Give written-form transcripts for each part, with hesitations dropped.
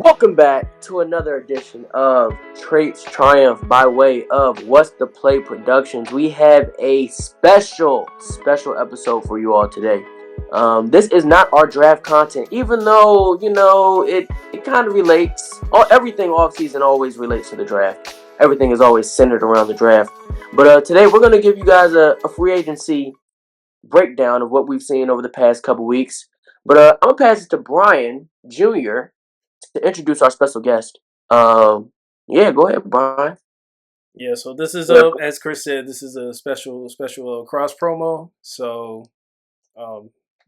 Welcome back to another edition of Traits Triumph by way of What's the Play Productions. We have a special episode for you all today. This is not our draft content, even though, it kind of relates. Everything off-season always relates to the draft. Everything is always centered around the draft. But today we're going to give you guys a free agency breakdown of what we've seen over the past couple weeks. But I'm going to pass it to Brian Jr. to introduce our special guest. Yeah, go ahead, Brian. Yeah, so this is as Chris said, this is a special cross promo. So,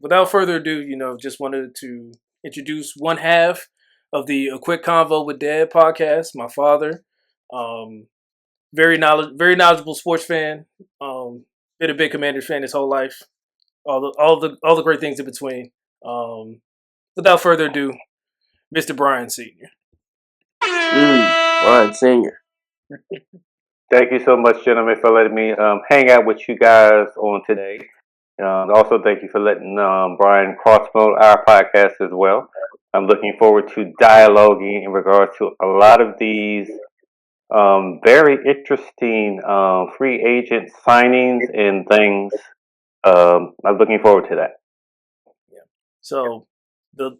without further ado, just wanted to introduce one half of the A Quick Convo with Dad podcast. My father, very knowledgeable sports fan. Been a big Commanders fan his whole life. All the great things in between. Without further ado, Mr. Brian Senior. Brian Senior. Thank you so much, gentlemen, for letting me hang out with you guys on today. Also, thank you for letting Brian cross promote our podcast as well. I'm looking forward to dialoguing in regards to a lot of these very interesting free agent signings and things. I'm looking forward to that. Yeah. So the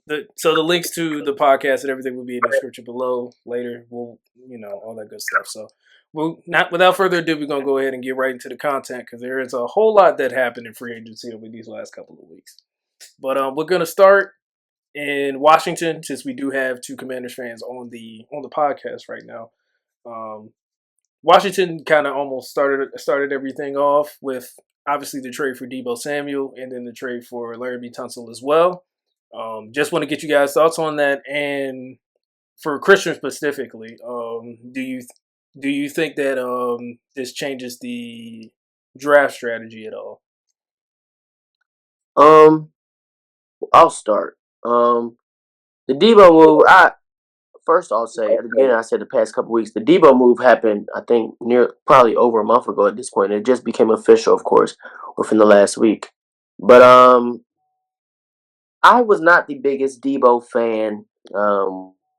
links to the podcast and everything will be in the description below later. We'll all that good stuff. So without further ado, we're gonna go ahead and get right into the content because there is a whole lot that happened in free agency over these last couple of weeks. But we're gonna start in Washington since we do have two Commanders fans on the podcast right now. Washington kind of almost started everything off with obviously the trade for Deebo Samuel and then the trade for Larry Tunsil as well. Just want to get you guys' thoughts on that, and for Christian specifically, do you think that this changes the draft strategy at all? I'll start. The Deebo move. I'll say at the beginning. I said the past couple weeks. The Deebo move happened. I think probably over a month ago at this point. It just became official, of course, within the last week. But I was not the biggest Deebo fan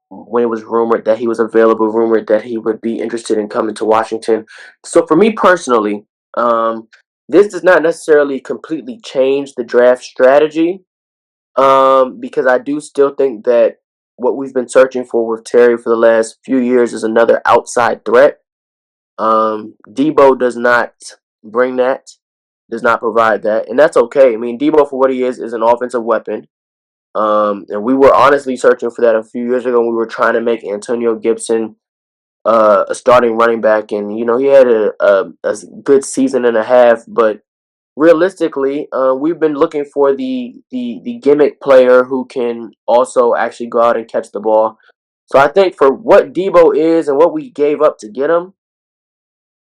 when it was rumored that he was available, rumored that he would be interested in coming to Washington. So for me personally, this does not necessarily completely change the draft strategy because I do still think that what we've been searching for with Terry for the last few years is another outside threat. Deebo does not bring that, does not provide that, and that's okay. I mean, Deebo, for what he is an offensive weapon. And we were honestly searching for that a few years ago. We were trying to make Antonio Gibson a starting running back, and he had a good season and a half. But realistically, we've been looking for the gimmick player who can also actually go out and catch the ball. So I think for what Deebo is and what we gave up to get him,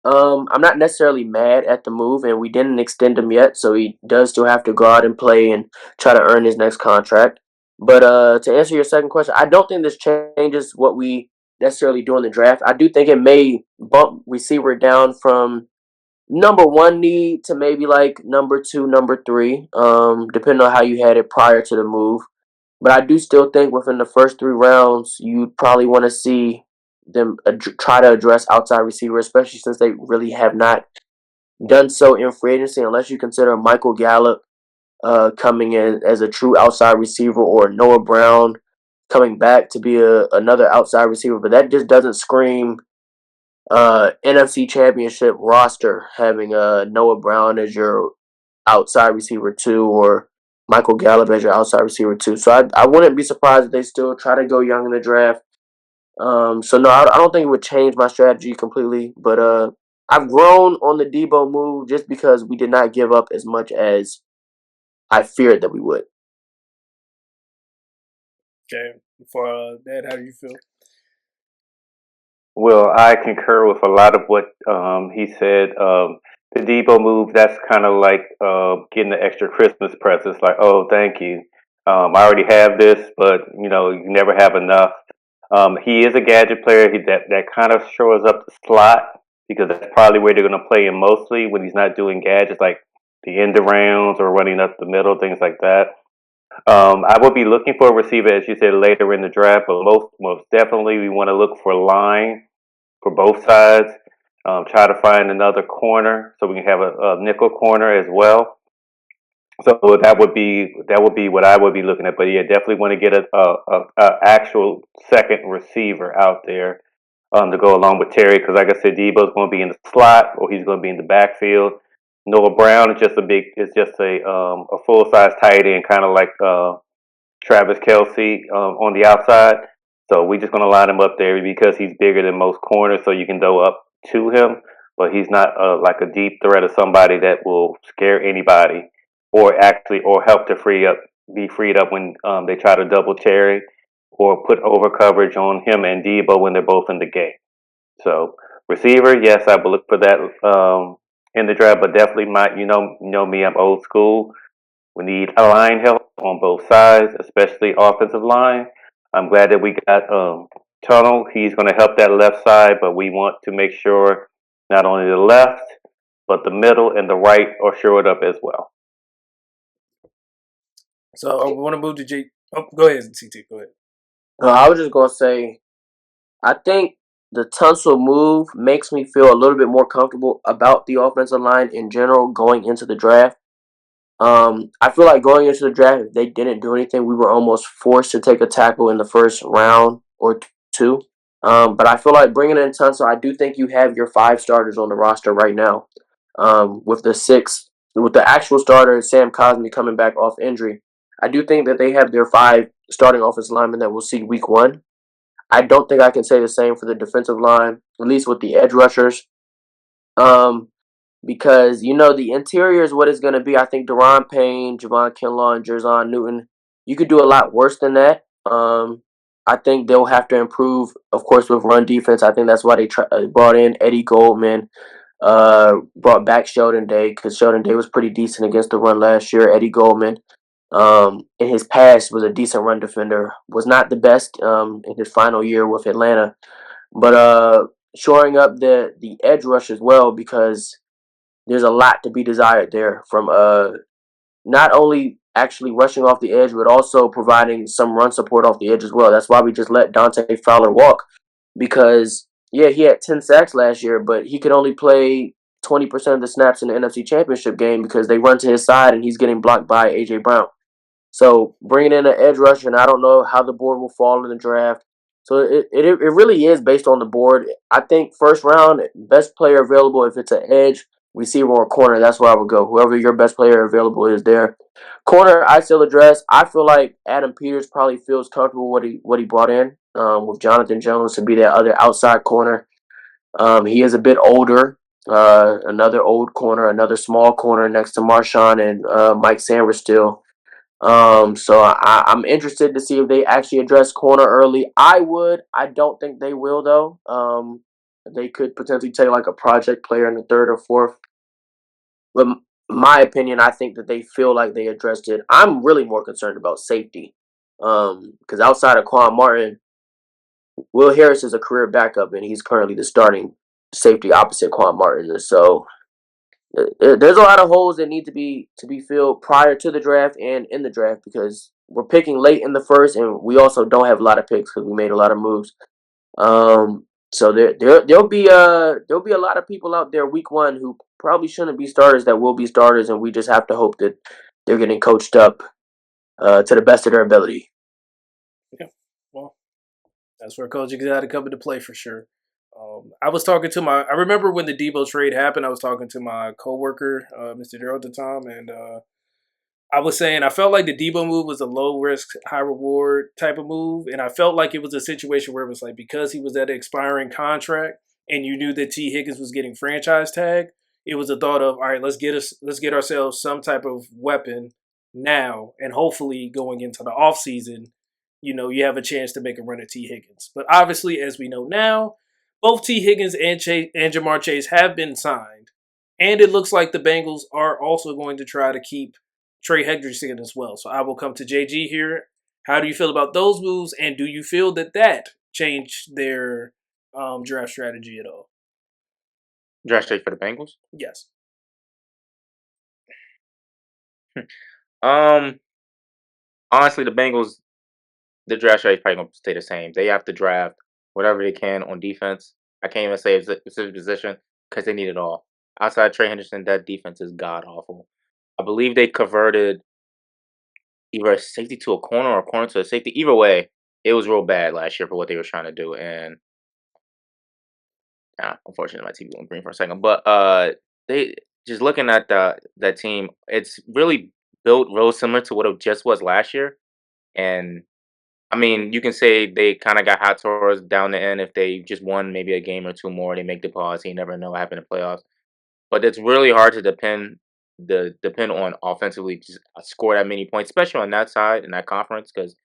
I'm not necessarily mad at the move, and we didn't extend him yet, so he does still have to go out and play and try to earn his next contract. But to answer your second question, I don't think this changes what we necessarily do in the draft. I do think it may bump receiver down from number one need to maybe like number two, number three, depending on how you had it prior to the move. But I do still think within the first 3 rounds, you'd probably want to see them try to address outside receiver, especially since they really have not done so in free agency, unless you consider Michael Gallup coming in as a true outside receiver or Noah Brown coming back to be another outside receiver. But that just doesn't scream NFC Championship roster having Noah Brown as your outside receiver 2 or Michael Gallup as your outside receiver 2. So I wouldn't be surprised if they still try to go young in the draft. So no, I don't think it would change my strategy completely. But I've grown on the Deebo move just because we did not give up as much as I feared that we would. Okay, for Dad, how do you feel? Well, I concur with a lot of what he said. The Debo move, that's kind of like getting the extra Christmas presents. Like, oh, thank you. I already have this, but you never have enough. He is a gadget player. That kind of shows up the slot because that's probably where they're going to play him mostly when he's not doing gadgets like the end arounds or running up the middle, things like that. I would be looking for a receiver, as you said, later in the draft, but most definitely we want to look for line for both sides. Try to find another corner so we can have a nickel corner as well. So that would be what I would be looking at. But yeah, definitely want to get a actual second receiver out there to go along with Terry, because like I said, Debo's going to be in the slot or he's going to be in the backfield. Noah Brown is just a full size tight end, kind of like Travis Kelsey on the outside. So we're just going to line him up there because he's bigger than most corners, so you can go up to him. But he's not like a deep threat or somebody that will scare anybody, or help to be freed up when they try to double Terry or put over coverage on him and Debo when they're both in the game. So receiver, yes, I will look for that in the draft, but definitely you know me, I'm old school. We need a line help on both sides, especially offensive line. I'm glad that we got Tunnel. He's going to help that left side, but we want to make sure not only the left, but the middle and the right are shored up as well. So I want to move to J. Oh, go ahead, CT. Go ahead. I was just gonna say, I think the Tunsil move makes me feel a little bit more comfortable about the offensive line in general going into the draft. I feel like going into the draft, if they didn't do anything, we were almost forced to take a tackle in the first round or two. But I feel like bringing in Tunsil, I do think you have your five starters on the roster right now. With with the actual starter, Sam Cosmi coming back off injury, I do think that they have their five starting offensive linemen that we'll see week one. I don't think I can say the same for the defensive line, at least with the edge rushers. Um, because the interior is what it's going to be. I think Deron Payne, Javon Kinlaw, and Jerzon Newton. You could do a lot worse than that. I think they'll have to improve, of course, with run defense. I think that's why they brought in Eddie Goldman, brought back Sheldon Day, because Sheldon Day was pretty decent against the run last year. Eddie Goldman, in his past, was a decent run defender. Was not the best in his final year with Atlanta, but shoring up the edge rush as well, because there's a lot to be desired there from not only actually rushing off the edge, but also providing some run support off the edge as well. That's why we just let Dante Fowler walk, because yeah, he had 10 sacks last year, but he could only play 20% of the snaps in the NFC Championship game because they run to his side and he's getting blocked by A.J. Brown. So bringing in an edge rusher, and I don't know how the board will fall in the draft. So it really is based on the board. I think first round, best player available, if it's an edge, receiver, or corner, that's where I would go. Whoever your best player available is there. Corner, I still address. I feel like Adam Peters probably feels comfortable what he brought in with Jonathan Jones to be that other outside corner. He is a bit older. Another old corner, another small corner next to Marshawn and Mike Sanders still. So I'm interested to see if they actually address corner early. I would. I don't think they will though. They could potentially take like a project player in the third or fourth. But my opinion, I think that they feel like they addressed it. I'm really more concerned about safety. Because outside of Quan Martin, Will Harris is a career backup, and he's currently the starting safety opposite Quan Martin. So there's a lot of holes that need to be filled prior to the draft and in the draft, because we're picking late in the first, and we also don't have a lot of picks because we made a lot of moves. So there'll be a lot of people out there week one who probably shouldn't be starters that will be starters, and we just have to hope that they're getting coached up to the best of their ability. Yeah. Well, that's where coaching got to come into play for sure. I was talking to I remember when the Debo trade happened, I was talking to my coworker, Mr. Darrell at the time, and I was saying I felt like the Debo move was a low risk, high reward type of move, and I felt like it was a situation where it was like, because he was at an expiring contract and you knew that T. Higgins was getting franchise tag, it was a thought of, all right, let's get ourselves some type of weapon now, and hopefully going into the offseason, you have a chance to make a run at T. Higgins. But obviously, as we know now, both T. Higgins and Jamar Chase have been signed, and it looks like the Bengals are also going to try to keep Trey Hendrickson as well. So I will come to JG here. How do you feel about those moves, and do you feel that changed their draft strategy at all? Draft straight for the Bengals. Yes. Um, honestly, the Bengals, the draft strategy is probably going to stay the same. They have to draft whatever they can on defense. I can't even say it's a specific position because they need it all. Outside Trey Henderson, that defense is god awful. I believe they converted either a safety to a corner or a corner to a safety. Either way, it was real bad last year for what they were trying to do. And unfortunately, my TV went green for a second. But they just looking at that team, it's really built real similar to what it just was last year. And I mean, you can say they kind of got hot towards down the end if they just won maybe a game or two more. They make the playoffs. You never know what happened in playoffs. But it's really hard to depend on offensively just score that many points, especially on that side in that conference. Because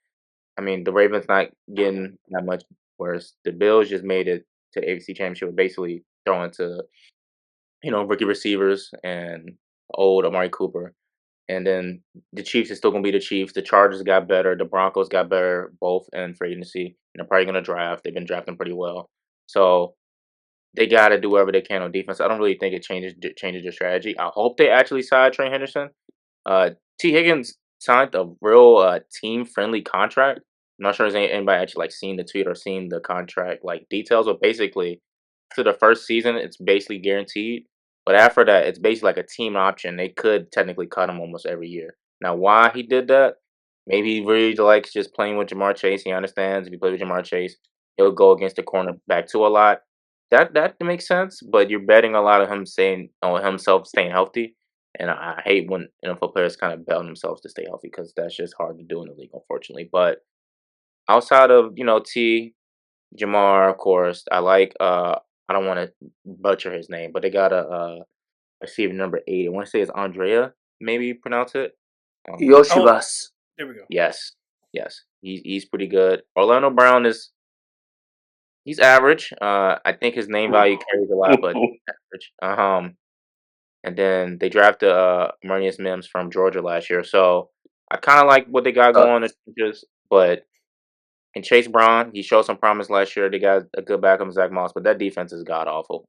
I mean, the Ravens not getting that much worse. The Bills just made it to the AFC Championship, with basically throwing to rookie receivers and old Amari Cooper. And then the Chiefs is still gonna be the Chiefs. The Chargers got better. The Broncos got better, both in free agency. And they're probably gonna draft. They've been drafting pretty well. So they gotta do whatever they can on defense. I don't really think it changes their strategy. I hope they actually sign Trey Henderson. Uh, T. Higgins signed a real team friendly contract. I'm not sure if anybody actually like seen the tweet or seen the contract like details, but basically, for the first season, it's basically guaranteed. But after that, it's basically like a team option. They could technically cut him almost every year. Now, why he did that? Maybe he really likes just playing with Jamar Chase. He understands if you play with Jamar Chase, he'll go against the cornerback too a lot. That makes sense, but you're betting a lot of him saying on himself staying healthy. And I hate when NFL players kind of bet on themselves to stay healthy because that's just hard to do in the league, unfortunately. But outside of T, Jamar, of course, I like. I don't want to butcher his name, but they got a receiver number 8. I want to say it's Andrea, maybe you pronounce it. Oh, Yoshibas. there we go. Yes, yes, he's pretty good. Orlando Brown he's average. I think his name value carries a lot, but average. And then they drafted Marnius Mims from Georgia last year, so I kind of like what they got Uh, going. Just but and Chase Brown, he showed some promise last year. They got a good backup, Zach Moss, but that defense is god awful.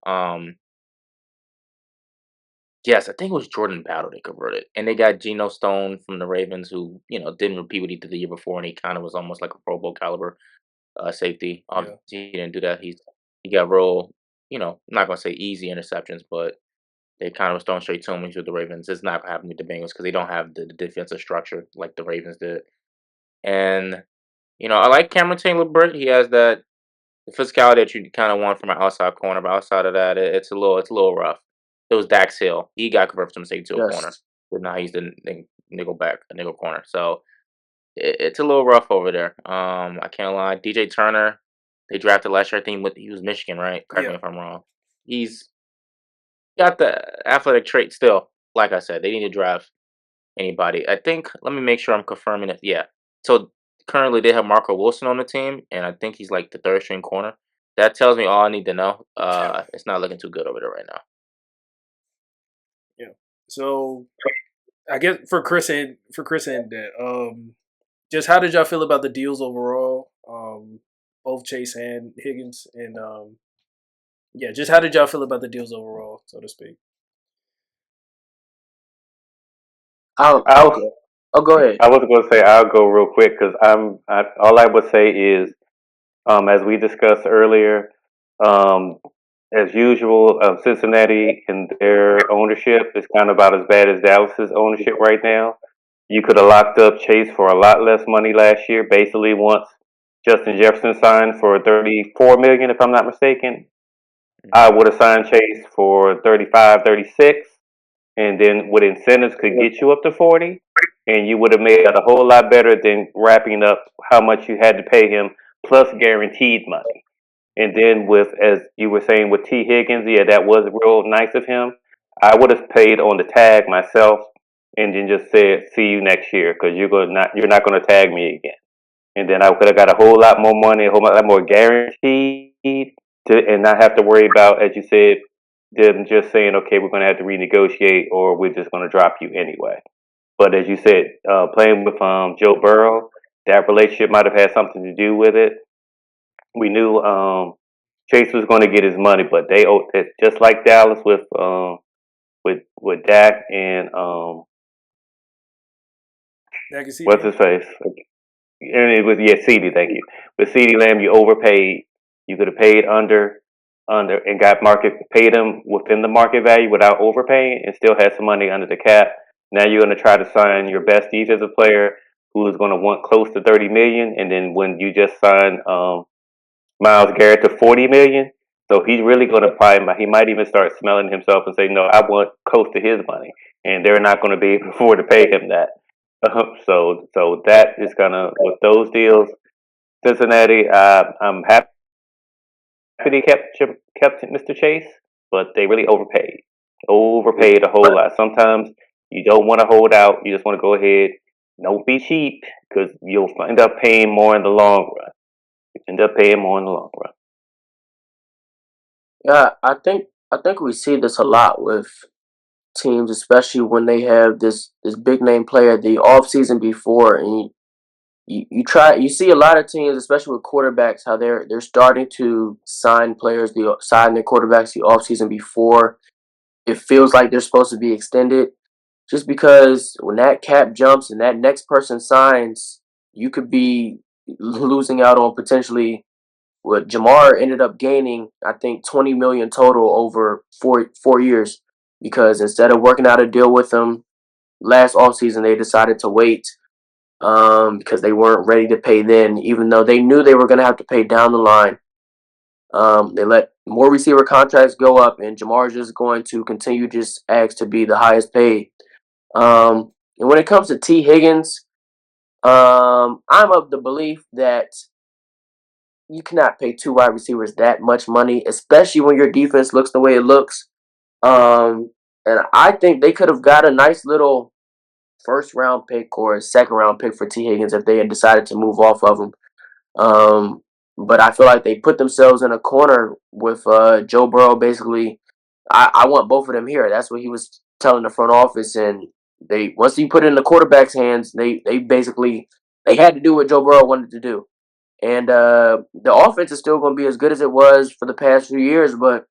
Yes, I think it was Jordan Battle they converted, and they got Geno Stone from the Ravens, who didn't repeat what he did the year before, and he kind of was almost like a Pro Bowl caliber safety. Yeah. Obviously, he didn't do that. He got real, I'm not gonna say easy interceptions, but they kind of was throwing straight to him with the Ravens. It's not gonna happen with the Bengals because they don't have the defensive structure like the Ravens did. And I like Cameron Taylor Britt. He has that the physicality that you kind of want from an outside corner, but outside of that, it's a little rough. It was Dax Hill. He got converted from safety to a corner, yes. but now he's the nickel corner. So it's a little rough over there. I can't lie. DJ Turner, they drafted last year. I think he was Michigan, right? Correct me Yeah. if I'm wrong. He's got the athletic trait still. Like I said, they need to draft anybody. I think. Let me make sure I'm confirming it. Yeah. So currently they have Marco Wilson on the team, and I think he's like the third string corner. That tells me all I need to know. It's not looking too good over there right now. Yeah. So I guess for Chris and that, just how did y'all feel about the deals overall? Both Chase and Higgins, and yeah, just how did y'all feel about the deals overall, so to speak? I'll, Okay. Oh, go ahead. I was going to say I'll go real quick because all I would say is, as we discussed earlier, um, as usual, Cincinnati and their ownership is kind of about as bad as Dallas's ownership right now. You could have locked up Chase for a lot less money last year. Basically, once Justin Jefferson signed for 34 million, if I'm not mistaken, I would have signed Chase for 35, 36, and then with incentives could get you up to 40, and you would have made it a whole lot better than wrapping up how much you had to pay him plus guaranteed money. And then with, as you were saying, with T. Higgins, yeah, that was real nice of him. I would have paid on the tag myself, and then just said, "See you next year," because you're not going to tag me again. And then I could have got a whole lot more money, a whole lot more guaranteed, and not have to worry about, as you said, them just saying, "Okay, we're going to have to renegotiate, or we're just going to drop you anyway." But as you said, playing with Joe Burrow, that relationship might have had something to do with it. We knew Chase was going to get his money, but they owed it just like Dallas with Dak and I can see What's that. his face? And it was CD. Thank you. With CD Lamb, you overpaid. You could have paid under, and got paid him within the market value without overpaying, and still had some money under the cap. Now you're going to try to sign your best defensive player, who is going to want close to 30 million, and then when you just sign Miles Garrett to 40 million, so he's really going to probably he might even start smelling himself and say, no, I want close to his money, and they're not going to be able to afford to pay him that. So that is gonna with those deals. Cincinnati, I'm happy they kept Mr. Chase, but they really overpaid a whole lot. Sometimes you don't want to hold out; you just want to go ahead. Don't be cheap because you'll end up paying more in the long run. You end up paying more in the long run. Yeah, I think we see this a lot with teams, especially when they have this big name player the off season before, and you see a lot of teams, especially with quarterbacks, how they're starting to sign their quarterbacks the off season before it feels like they're supposed to be extended. Just because when that cap jumps and that next person signs, you could be losing out on potentially what Jamar ended up gaining. I think 20 million total over four years because instead of working out a deal with him last offseason, they decided to wait because they weren't ready to pay then, even though they knew they were going to have to pay down the line. They let more receiver contracts go up, and Jamar's just going to continue just ask to be the highest paid. And when it comes to T. Higgins, I'm of the belief that you cannot pay two wide receivers that much money, especially when your defense looks the way it looks. And I think they could have got a nice little first round pick or a second round pick for T. Higgins if they had decided to move off of him. Um, but I feel like they put themselves in a corner with Joe Burrow. Basically, I want both of them here. That's what he was telling the front office, and they once you put it in the quarterback's hands, they basically they had to do what Joe Burrow wanted to do. And the offense is still going to be as good as it was for the past few years, but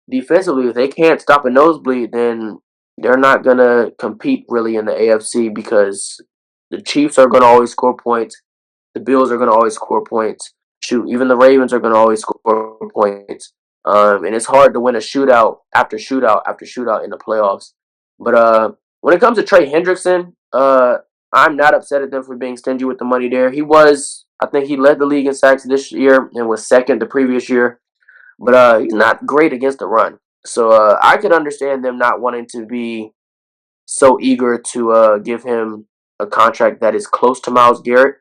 defensively, if they can't stop a nosebleed, then they're not going to compete really in the AFC because the Chiefs are going to always score points. The Bills are going to always score points. Shoot, even the Ravens are going to always score points. And it's hard to win a shootout after shootout after shootout in the playoffs. But when it comes to Trey Hendrickson, I'm not upset at them for being stingy with the money there. I think he led the league in sacks this year and was second the previous year. But he's not great against the run. So I could understand them not wanting to be so eager to give him a contract that is close to Myles Garrett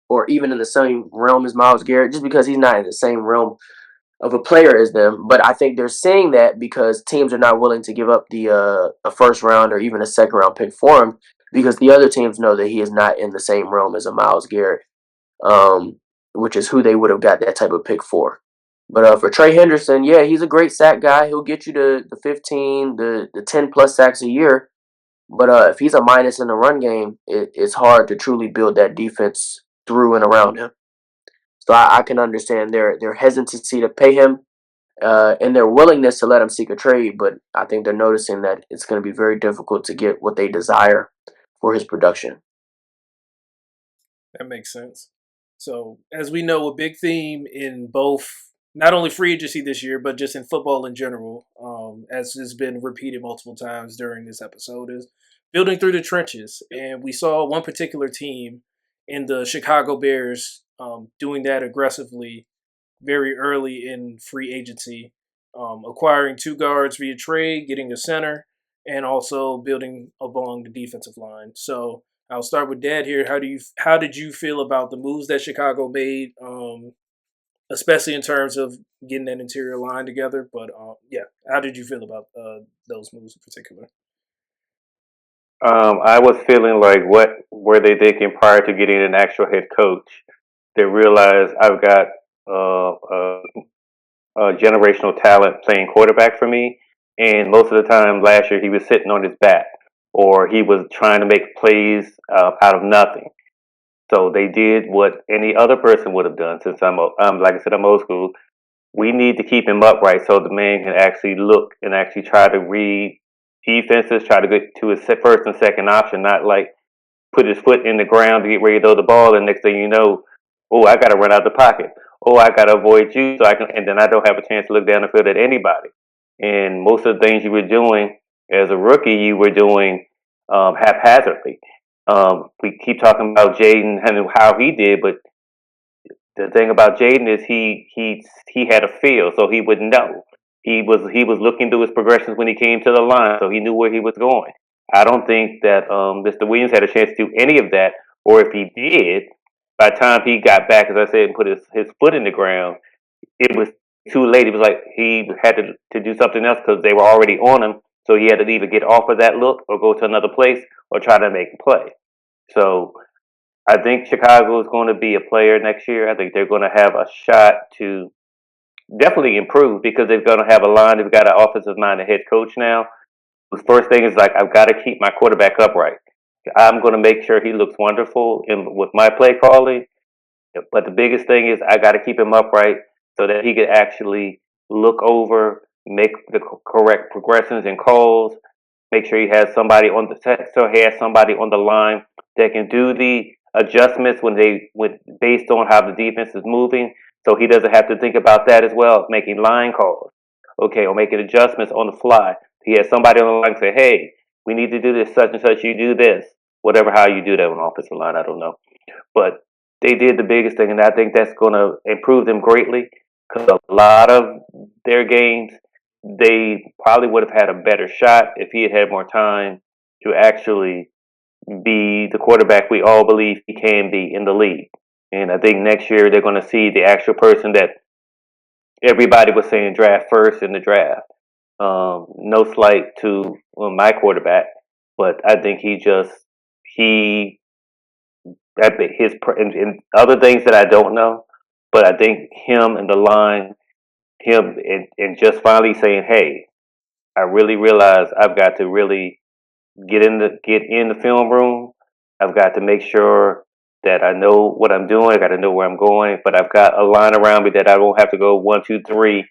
or even in the same realm as Myles Garrett, just because he's not in the same realm of a player as them. But I think they're saying that because teams are not willing to give up the a first round or even a second round pick for him because the other teams know that he is not in the same realm as a Myles Garrett, um, which is who they would have got that type of pick for. But for Trey Henderson, yeah, he's a great sack guy. He'll get you the 15, the 10 plus sacks a year. But if he's a minus in the run game, it's hard to truly build that defense through and around him. So I can understand their hesitancy to pay him and their willingness to let him seek a trade. But I think they're noticing that it's going to be very difficult to get what they desire for his production. That makes sense. So, as we know, a big theme in both not only free agency this year, but just in football in general, as has been repeated multiple times during this episode, is building through the trenches. And we saw one particular team in the Chicago Bears doing that aggressively very early in free agency, acquiring two guards via trade, getting a center, and also building along the defensive line. So I'll start with Dad here. How did you feel about the moves that Chicago made, especially in terms of getting that interior line together? But yeah, how did you feel about those moves in particular? I was feeling like what were they thinking prior to getting an actual head coach? They realized I've got generational talent playing quarterback for me. And most of the time last year, he was sitting on his back or he was trying to make plays out of nothing. So they did what any other person would have done. Since I'm like I said, I'm old school. We need to keep him upright so the man can actually look and actually try to read defenses, try to get to his first and second option, not like put his foot in the ground to get ready to throw the ball, and next thing you know, oh, I got to run out the pocket. Oh, I got to avoid you, so I can, and then I don't have a chance to look down the field at anybody. And most of the things you were doing as a rookie, you were doing haphazardly. We keep talking about Jaden and how he did, but the thing about Jaden is he had a feel, so he would know. He was looking through his progressions when he came to the line, so he knew where he was going. I don't think that Mr. Williams had a chance to do any of that, or if he did, by the time he got back, as I said, and put his foot in the ground, it was too late. It was like he had to do something else because they were already on him. So he had to either get off of that look or go to another place or try to make a play. So I think Chicago is going to be a player next year. I think they're going to have a shot to definitely improve because they're going to have a line. They've got an offensive minded head coach now. The first thing is like I've got to keep my quarterback upright. I'm going to make sure he looks wonderful with my play calling. But the biggest thing is I got to keep him upright so that he could actually look over, make the correct progressions and calls, make sure he has somebody on the line that can do the adjustments based on how the defense is moving. So he doesn't have to think about that as well, making line calls, okay, or making adjustments on the fly. He has somebody on the line say, "Hey, we need to do this such and such. You do this, whatever how you do that on the offensive line. I don't know." But they did the biggest thing, and I think that's going to improve them greatly because a lot of their games, they probably would have had a better shot if he had had more time to actually be the quarterback we all believe he can be in the league. And I think next year they're going to see the actual person that everybody was saying draft first in the draft. No slight to my quarterback, but I think he that and other things that I don't know, but I think him and the line, him and just finally saying, "Hey, I really realize I've got to really get in the film room. I've got to make sure that I know what I'm doing. I got to know where I'm going, but I've got a line around me that I won't have to go 1, 2, 3,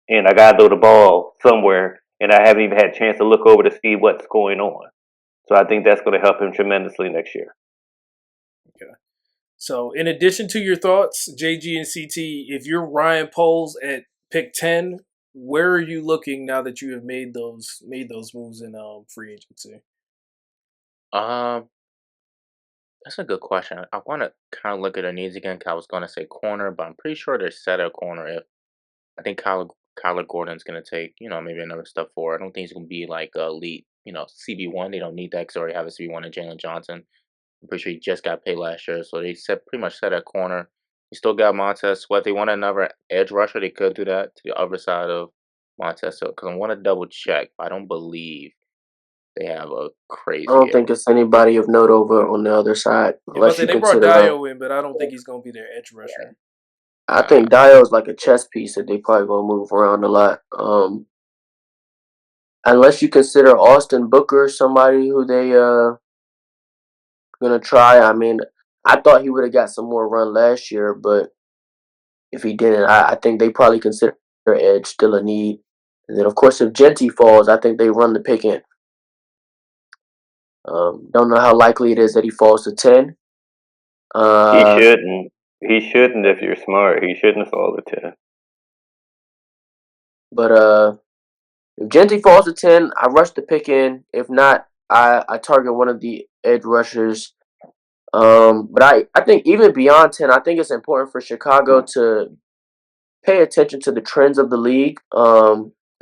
and I got to throw the ball somewhere, and I haven't even had a chance to look over to see what's going on." So I think that's going to help him tremendously next year. Okay. So, in addition to your thoughts, JG and CT, if you're Ryan Poles at pick 10, where are you looking now that you have made those moves in free agency? Um, that's a good question. I want to kind of look at their needs again. 'Cause I was going to say corner, but I'm pretty sure they're set at corner. If I think Kyler Gordon's going to take, maybe another step forward. I don't think he's going to be like elite, CB1. They don't need that because they already have a CB1 in Jalen Johnson. I'm pretty sure he just got paid last year, so they pretty much set at corner. You still got Montez Sweat. They want another edge rusher. They could do that to the other side of Montez. So, because I want to double check. I don't believe they have a I crazy don't edge. think it's anybody of note over on the other side, Yeah, but unless you they brought consider Dio in, but I don't think he's going to be their edge rusher. I think Dio's like a chess piece that they probably gonna move around a lot. Unless you consider Austin Booker somebody who they gonna try. I mean, I thought he would have got some more run last year, but if he didn't, I think they probably consider edge still a need. And then of course if Genty falls, I think they run the pick in. Don't know how likely it is that he falls to 10. He Uh, shouldn't. He shouldn't if you're smart. He shouldn't fall to 10. but if Genty falls to 10, I rush the pick in. If not, I target one of the edge rushers. But I think even beyond 10, I think it's important for Chicago to pay attention to the trends of the league.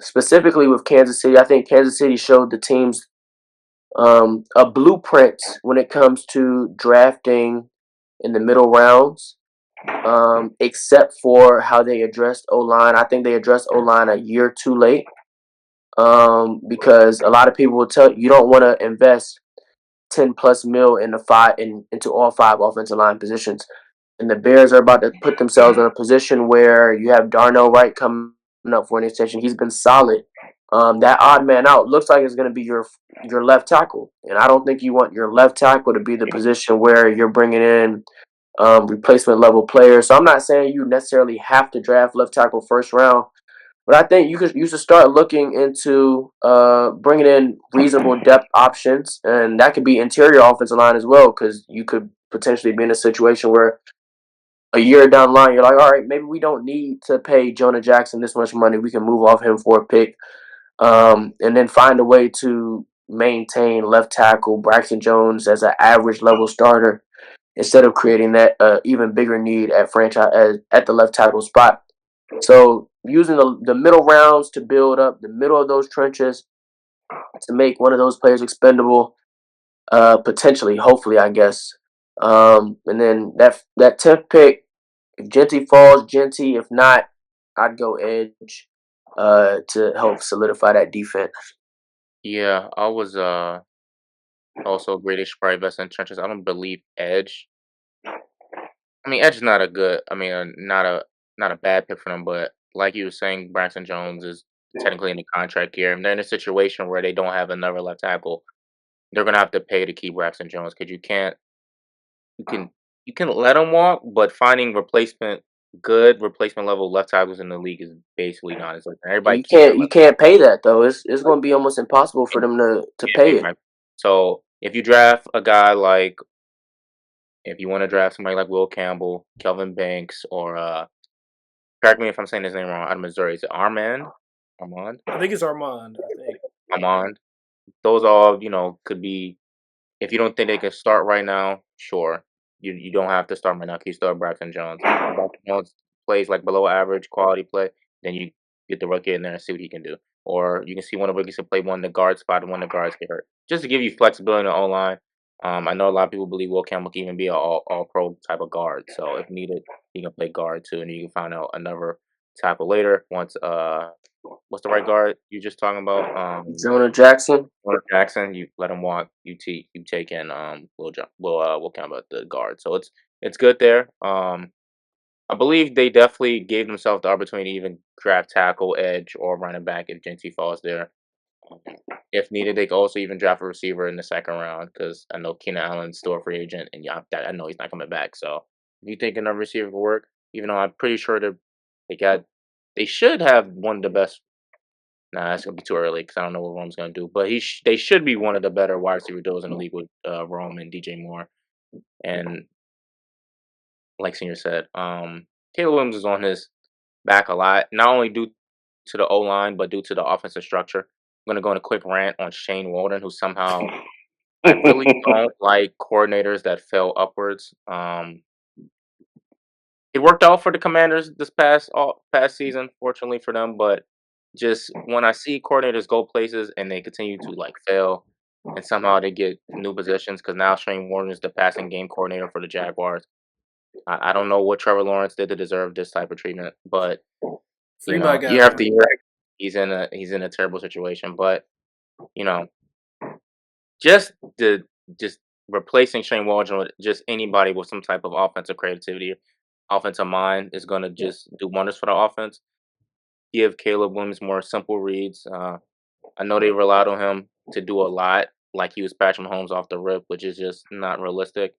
Specifically with Kansas City, I think Kansas City showed the teams a blueprint when it comes to drafting in the middle rounds. Except for how they addressed O line, I think they addressed O line a year too late. Because a lot of people will tell you don't want to invest 10+ mil into all 5 offensive line positions. And the Bears are about to put themselves in a position where you have Darnell Wright coming up for an extension. He's been solid. That odd man out looks like it's going to be your left tackle, and I don't think you want your left tackle to be the position where you're bringing in replacement level players. So I'm not saying you necessarily have to draft left tackle first round, But I think you should start looking into bringing in reasonable depth options, and that could be interior offensive line as well, because you could potentially be in a situation where a year down the line you're like, all right, maybe we don't need to pay Jonah Jackson this much money. We can move off him for a pick, and then find a way to maintain left tackle Braxton Jones as an average level starter instead of creating that even bigger need at at the left tackle spot. So using the middle rounds to build up the middle of those trenches to make one of those players expendable, potentially, hopefully, I guess. And then that 10th pick, if Genty falls, Genty. If not, I'd go edge to help solidify that defense. Yeah, I was also agree they should probably invest in trenches. I don't believe edge. I mean, edge is not a good. I mean, not a bad pick for them. But like you were saying, Braxton Jones is technically in the contract year, and they're in a situation where they don't have another left tackle. They're gonna have to pay to keep Braxton Jones because you can you can let him walk, but finding good replacement level left tackles in the league is basically non-existent. And Everybody you keeps their can't you left can't pay that though. It's going to be almost impossible for them to can't pay pay it. right. So if you draft a guy like if you want to draft somebody like Will Campbell, Kelvin Banks, or correct me if I'm saying his name wrong, out of Missouri, is it Armand? Armand? I think it's Armand. I think. Armand. Those all, could be if you don't think they can start right now, sure. You don't have to start right now. You start Braxton Jones. If Braxton Jones plays like below average quality play, then you get the rookie in there and see what he can do. Or you can see one of the rookies can play one of the guard spot and one of the guards get hurt. Just to give you flexibility in the O line. I know a lot of people believe Will Campbell can even be an all pro type of guard. So if needed, he can play guard too, and you can find out another tackle later once what's the right guard you just talking about? Jonah Jackson. Lamar Jackson, you let him walk. You take in Will Campbell at the guard. So it's good there. I believe they definitely gave themselves the opportunity to even draft tackle, edge, or running back if Genty falls there. Um, if needed, they could also even draft a receiver in the second round because I know Keenan Allen's still a free agent, and yeah, I know he's not coming back. So if you think another receiver will work, even though I'm pretty sure they should have one of the best. Nah, that's gonna be too early because I don't know what Rome's gonna do. But they should be one of the better wide receiver duos in the league with Rome and DJ Moore. And like Senior said, Caleb Williams is on his back a lot, not only due to the O line but due to the offensive structure. I'm gonna go on a quick rant on Shane Walden, who somehow I really don't like coordinators that fell upwards. It worked out for the Commanders this past season, fortunately for them. But just when I see coordinators go places and they continue to like fail, and somehow they get new positions, because now Shane Warren is the passing game coordinator for the Jaguars. I don't know what Trevor Lawrence did to deserve this type of treatment, but Free my year guy. after year, he's in a terrible situation. But you know, just the just replacing Shane Waldron with just anybody with some type of offensive creativity, offensive mind is going to just do wonders for the offense. Give Caleb Williams more simple reads. I know they relied on him to do a lot, like he was Patrick Mahomes off the rip, which is just not realistic.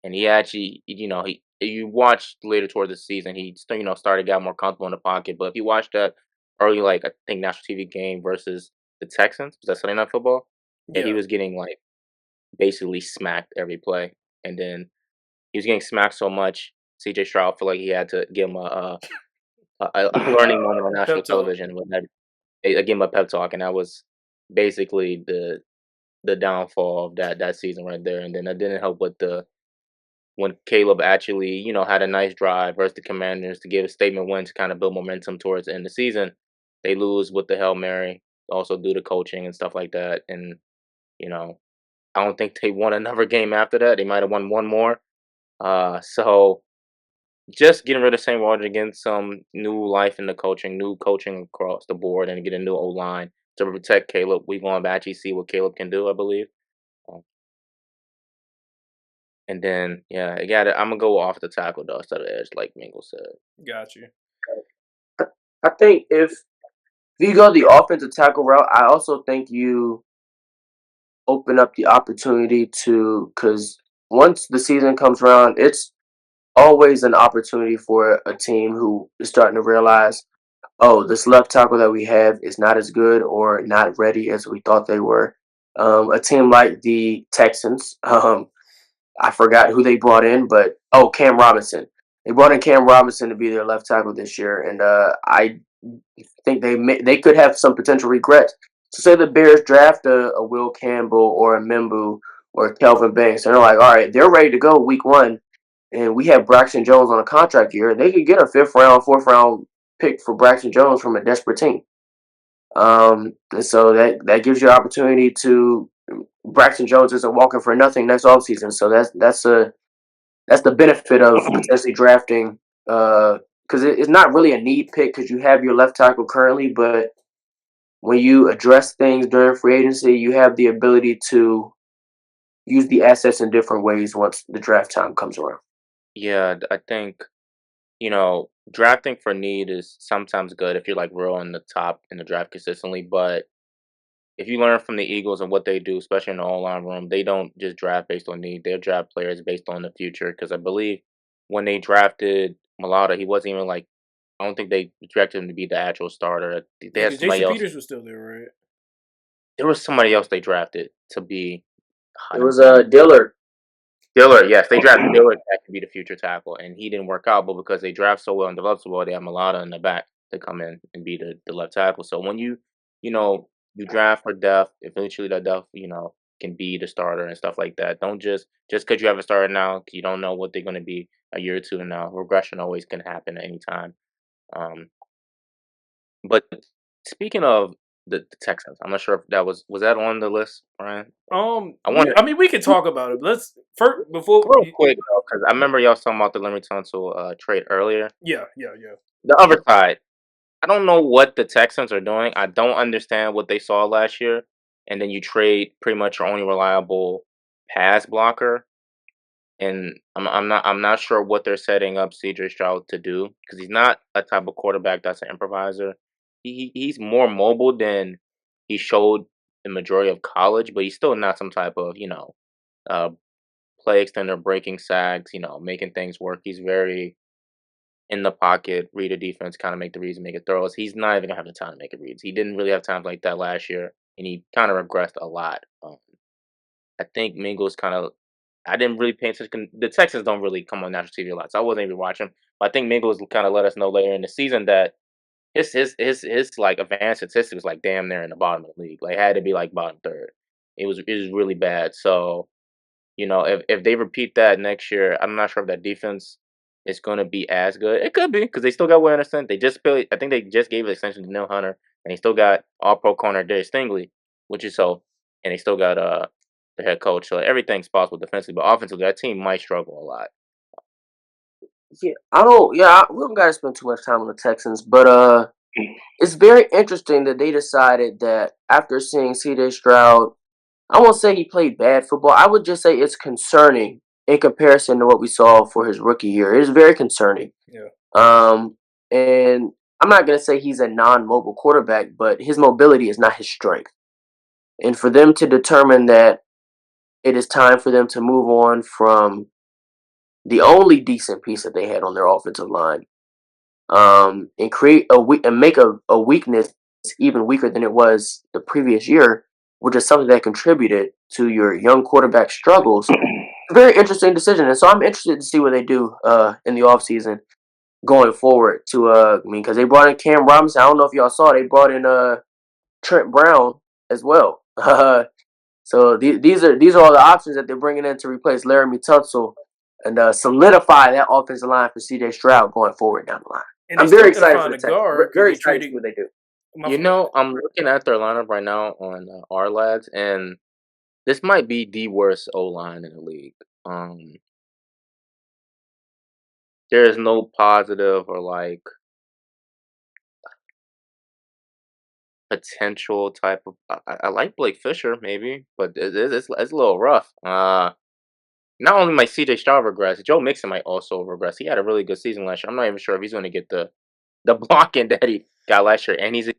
And he actually, he you watch later toward the season, he still, started got more comfortable in the pocket. But if you watch that early, like I think national TV game versus the Texans, was that Sunday Night Football? Yeah, he Yeah. was getting like basically smacked every play, and then he was getting smacked so much. CJ Stroud felt like he had to give him a learning moment on national Pep talk. television with that. They gave him a pep talk, and that was basically the downfall of that season right there. And then that didn't help with the when Caleb actually had a nice drive versus the Commanders to give a statement win to kind of build momentum towards the end of the season. They lose with the Hail Mary, also due to coaching and stuff like that. And you know, I don't think they won another game after that. They might have won one more. So just getting rid of St. Roger, getting some new life in the coaching, new coaching across the board, and get a new O line to protect Caleb. We're going to actually see what Caleb can do, I believe. Um, and then, yeah, I'm gonna go off the tackle though instead of edge, like Mingle said. Got you. I think if you go the offensive tackle route, I also think you open up the opportunity to, because once the season comes around, it's always an opportunity for a team who is starting to realize, oh, this left tackle that we have is not as good or not ready as we thought they were. A team like the Texans, I forgot who they brought in, but Cam Robinson. They brought in Cam Robinson to be their left tackle this year, and I think they could have some potential regrets. So say the Bears draft a Will Campbell or a Mimbu or Kelvin Banks, and they're like, all right, they're ready to go week one, and we have Braxton Jones on a contract year. They could get a fifth round, fourth round pick for Braxton Jones from a desperate team. And so that gives you an opportunity to Braxton Jones isn't walking for nothing next offseason. So that's the benefit of potentially drafting because it's not really a need pick because you have your left tackle currently, but when you address things during free agency, you have the ability to use the assets in different ways once the draft time comes around. Yeah, I think drafting for need is sometimes good if you're like real in the top in the draft consistently. But if you learn from the Eagles and what they do, especially in the O-line room, they don't just draft based on need. They draft players based on the future. Because I believe when they drafted Malata, he wasn't even like I don't think they drafted him to be the actual starter. They Yeah, had because somebody Jason else. Peters was still there, right? There was somebody else they drafted to be. It was Dillard. Dillard, yes, they drafted Dillard that could be the future tackle, and he didn't work out. But because they draft so well and develop so well, they have Malata in the back to come in and be the left tackle. So when you draft for depth, eventually that depth, can be the starter and stuff like that. Don't just because you have a starter now, you don't know what they're going to be a year or two from now. Regression always can happen at any time. Um, but speaking of the Texans, I'm not sure if that was that on the list, Brian. I want We can talk about it. Let's first before. real quick, because I remember y'all talking about the Larry Tunsil trade earlier. Yeah. The other side, I don't know what the Texans are doing. I don't understand what they saw last year, and then you trade pretty much your only reliable pass blocker, and I'm not sure what they're setting up C.J. Stroud to do because he's not a type of quarterback that's an improviser. He's more mobile than he showed the majority of college, but he's still not some type of uh, play extender, breaking sacks, making things work. He's very in the pocket, read a defense, kind of make the reads and make it throws. He's not even gonna have the time to make it reads. He didn't really have times like that last year, and he kind of regressed a lot. I think Mingles kind of. I didn't really pay attention. The Texans don't really come on national TV a lot, so I wasn't even watching. But I think Mingles kind of let us know later in the season that his like advanced statistics was like damn near in the bottom of the league. Like had to be like bottom third. It was really bad. So if they repeat that next year, I'm not sure if that defense is going to be as good. It could be because they still got Will Anderson. They just played. I think they just gave an extension to Neil Hunter, and they still got All Pro corner Darius Stingley, which is so, and they still got the head coach. So everything's possible defensively, but offensively, that team might struggle a lot. Yeah, we don't got to spend too much time on the Texans, but it's very interesting that they decided that after seeing C.J. Stroud, I won't say he played bad football. I would just say it's concerning in comparison to what we saw for his rookie year. It is very concerning. Yeah. And I'm not gonna say he's a non-mobile quarterback, but his mobility is not his strength. And for them to determine that it is time for them to move on from the only decent piece that they had on their offensive line, and create and make a weakness even weaker than it was the previous year, which is something that contributed to your young quarterback struggles. Very interesting decision, and so I'm interested to see what they do in the offseason going forward. Because they brought in Cam Robinson. I don't know if y'all saw they brought in Trent Brown as well. So these are all the options that they're bringing in to replace Laramie Tunsil and solidify that offensive line for C.J. Stroud going forward down the line. And I'm very excited for the Texans. Very excited to see what they do. I'm looking at their lineup right now on our lads, and this might be the worst O line in the league. There is no positive or like potential type of. I like Blake Fisher maybe, but it's a little rough. Not only might CJ Stroud regress, Joe Mixon might also regress. He had a really good season last year. I'm not even sure if he's going to get the blocking that he got last year, and he's a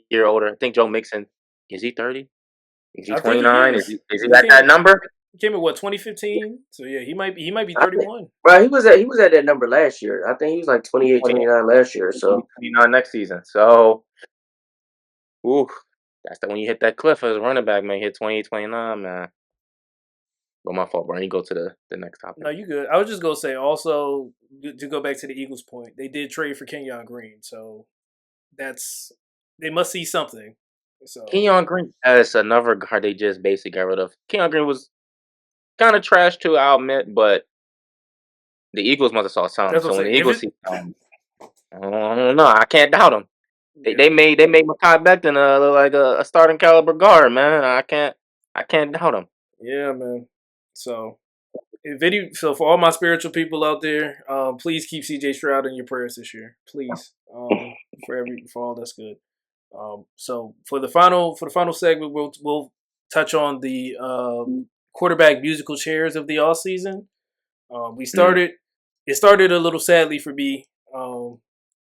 year older. I think Joe Mixon is he 30? Is he 29? Is he at that number? came in what 2015. So yeah, he might be 31. Right, he was at that number last year. I think he was like 28, 29 last year. So 29 next season. So, ooh, that's when you hit that cliff as a running back, man. Hit 28, 29, man. But my fault, Brian. You go to the next topic. No, you good. I was just gonna say also to go back to the Eagles' point, they did trade for Kenyon Green, so that's they must see something. So Kenyon Green as another guard they just basically got rid of. Kenyon Green was kind of trash too, I'll admit, but the Eagles must have saw something. that's what So I'm when the saying. If Eagles it, see something, I don't know. I can't doubt them. They, yeah, they made they made Mekhi Becton look like a starting caliber guard, man. I can't doubt him. yeah, man. So so for all my spiritual people out there, please keep CJ Stroud in your prayers this year, please. For all that's good. So for the final segment, we'll touch on the quarterback musical chairs of the all season. We Mm. started. It started a little sadly for me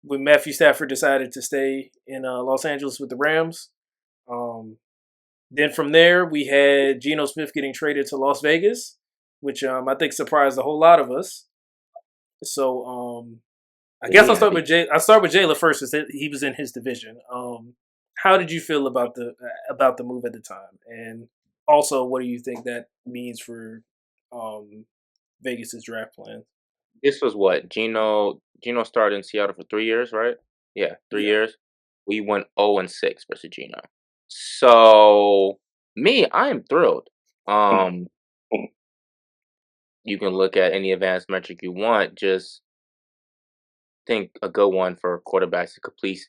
when Matthew Stafford decided to stay in Los Angeles with the Rams. Um, then from there, we had Geno Smith getting traded to Las Vegas, which I think surprised a whole lot of us. So I Yeah, guess he happy. I'll start with Jalen first, since he was in his division. How did you feel about the move at the time, and also what do you think that means for um, Vegas's draft plan? This was what Geno started in Seattle for 3 years, right? Yeah, three Yeah, years. We went 0-6 versus Geno. So me, I am thrilled. Um, you can look at any advanced metric you want. Just think a good one for quarterbacks,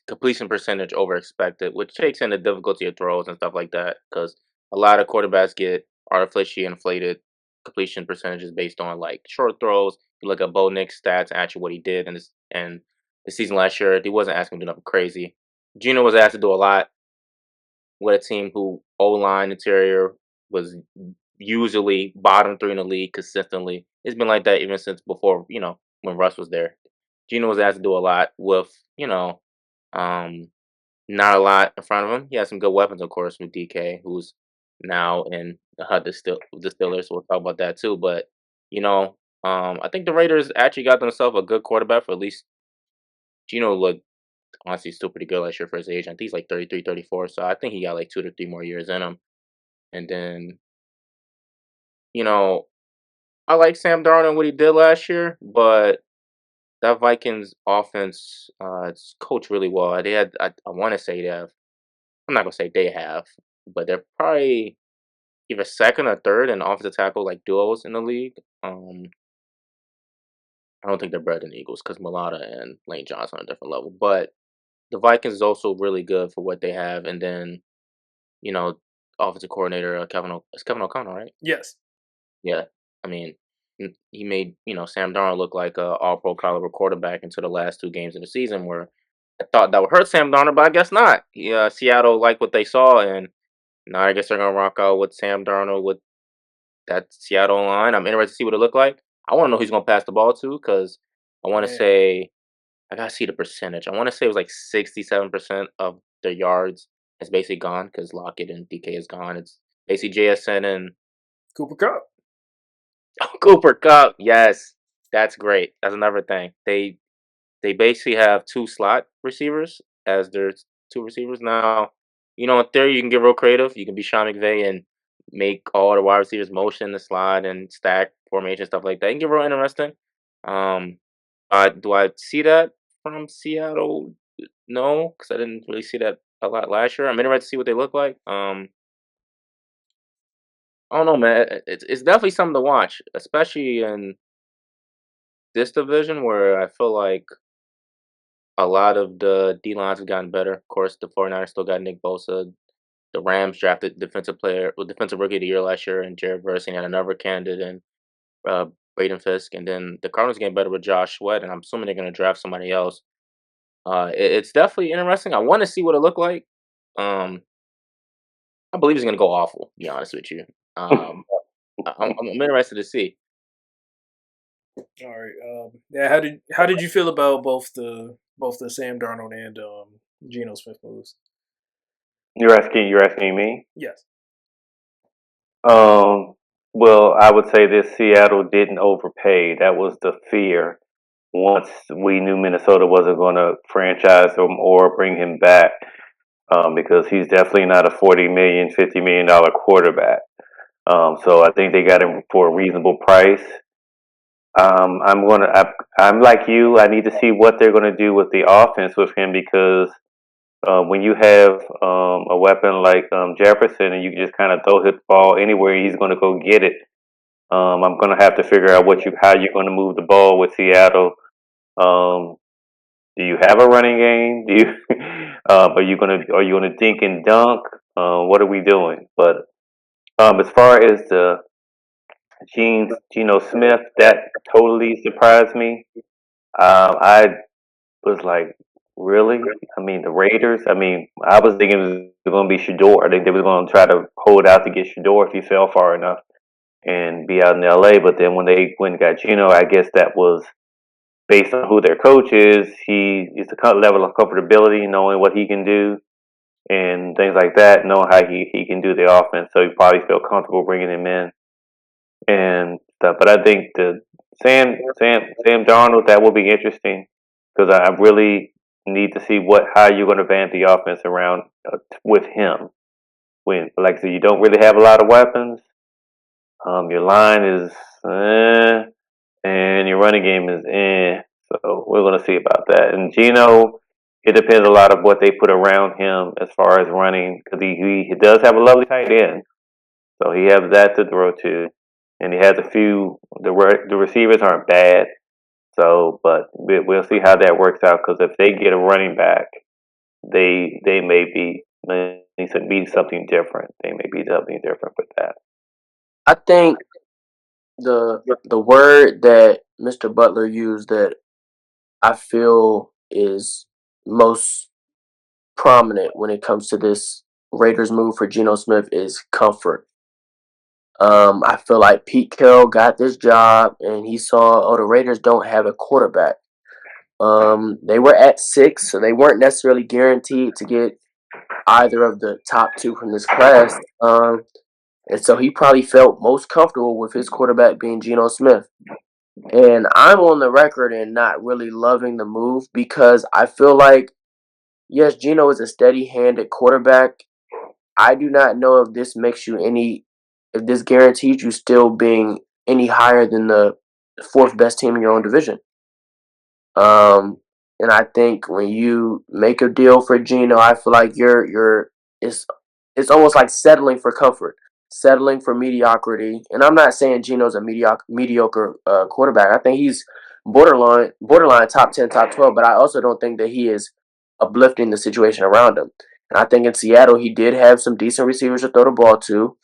completion percentage over expected, which takes in the difficulty of throws and stuff like that. Because a lot of quarterbacks get artificially inflated completion percentages based on like short throws. You look at Bo Nick's stats and actually what he did in this and the season last year. He wasn't asking to do nothing crazy. Gino was asked to do a lot with a team who O line interior was usually bottom three in the league consistently. It's been like that even since before, when Russ was there. Gino was asked to do a lot with, um, not a lot in front of him. He has some good weapons, of course, with DK, who's now in the Steelers. So we'll talk about that too. But I think the Raiders actually got themselves a good quarterback for at least. Gino looked honestly still pretty good last year for his age. I think he's like 33, 34. So I think he got like 2 to 3 more years in him. And then, you know, I like Sam Darnold and what he did last year, but that Vikings offense, it's coached really well. They had, I want to say they have. I'm not gonna say they have, but they're probably either second or third in offensive tackle like duos in the league. I don't think they're better than the Eagles because Mulata and Lane Johnson are on a different level. But the Vikings is also really good for what they have, and then you know, offensive coordinator it's Kevin O'Connell, right? yes, Yeah, I mean, he made Sam Darnold look like a All Pro caliber quarterback into the last 2 games of the season, where I thought that would hurt Sam Darnold, but I guess not. Yeah, Seattle liked what they saw, and now I guess they're gonna rock out with Sam Darnold with that Seattle line. I'm interested to see what it look like. I want to know who's gonna pass the ball to because I want to man, say I gotta see the percentage. I want to say it was like 67% of their yards is basically gone because Lockett and DK is gone. It's basically JSN and Cooper Cup. Cooper Cup. Yes, that's great. That's another thing. They basically have 2 slot receivers as their 2 receivers now. In theory, you can get real creative. You can be Sean McVay and make all the wide receivers motion the slide and stack formation stuff like that. You can get real interesting. Um, do I see that from Seattle? No, because I didn't really see that a lot last year. I'm interested to see what they look like. I don't know, man. It's definitely something to watch, especially in this division where I feel like a lot of the D lines have gotten better. Of course, the 49ers still got Nick Bosa. The Rams drafted defensive rookie of the year last year, and Jared Verse, and had another candidate in uh, Braden Fisk. And then the Cardinals getting better with Josh Sweat, and I'm assuming they're going to draft somebody else. It's definitely interesting. I want to see what it look like. Um, I believe it's going to go awful. To be honest with you, I'm interested to see. All right. Yeah. How did you feel about both the Sam Darnold and Geno Smith moves? You're asking me. Yes. Um, Well, I would say this: Seattle didn't overpay. That was the fear. Once we knew Minnesota wasn't going to franchise him or bring him back, because he's definitely not a $40 million, $50 million quarterback. So I think they got him for a reasonable price. I'm like you. I need to see what they're going to do with the offense with him because when you have a weapon like Jefferson and you can just kind of throw his ball anywhere, he's going to go get it. I'm going to have to figure out how you're going to move the ball with Seattle. Um, do you have a running game? Do you are you gonna dink and dunk? What are we doing? But as far as the Geno Smith, that totally surprised me. I was like, really? I mean, the Raiders. I mean, I was thinking it was going to be Shador. I think they was going to try to hold out to get Shador if he fell far enough and be out in LA. But then when they went and got Geno, I guess that was based on who their coach is. He is the level of comfortability, knowing what he can do and things like that, knowing how he can do the offense. So he probably felt comfortable bringing him in and stuff. But I think the Sam Darnold, that will be interesting because I really need to see how you're going to vamp the offense around with him. When, like I said, you don't really have a lot of weapons. Your line is and your running game is So we're going to see about that. And Geno, it depends a lot of what they put around him as far as running because he does have a lovely tight end. So he has that to throw to. And he has a few, the receivers aren't bad. So, but we'll see how that works out because if they get a running back, they may be something different. They may be something different with that. I think the word that Mr. Butler used that I feel is most prominent when it comes to this Raiders move for Geno Smith is comfort. I feel like Pete Carroll got this job and he saw, the Raiders don't have a quarterback. They were at 6, so they weren't necessarily guaranteed to get either of the top 2 from this class. And so he probably felt most comfortable with his quarterback being Geno Smith. And I'm on the record and not really loving the move because I feel like, yes, Geno is a steady-handed quarterback. I do not know if if this guarantees you still being any higher than the 4th best team in your own division. And I think when you make a deal for Geno, I feel like it's it's almost like settling for comfort, settling for mediocrity. And I'm not saying Geno's a mediocre quarterback. I think he's borderline top 10, top 12. But I also don't think that he is uplifting the situation around him. And I think in Seattle he did have some decent receivers to throw the ball to.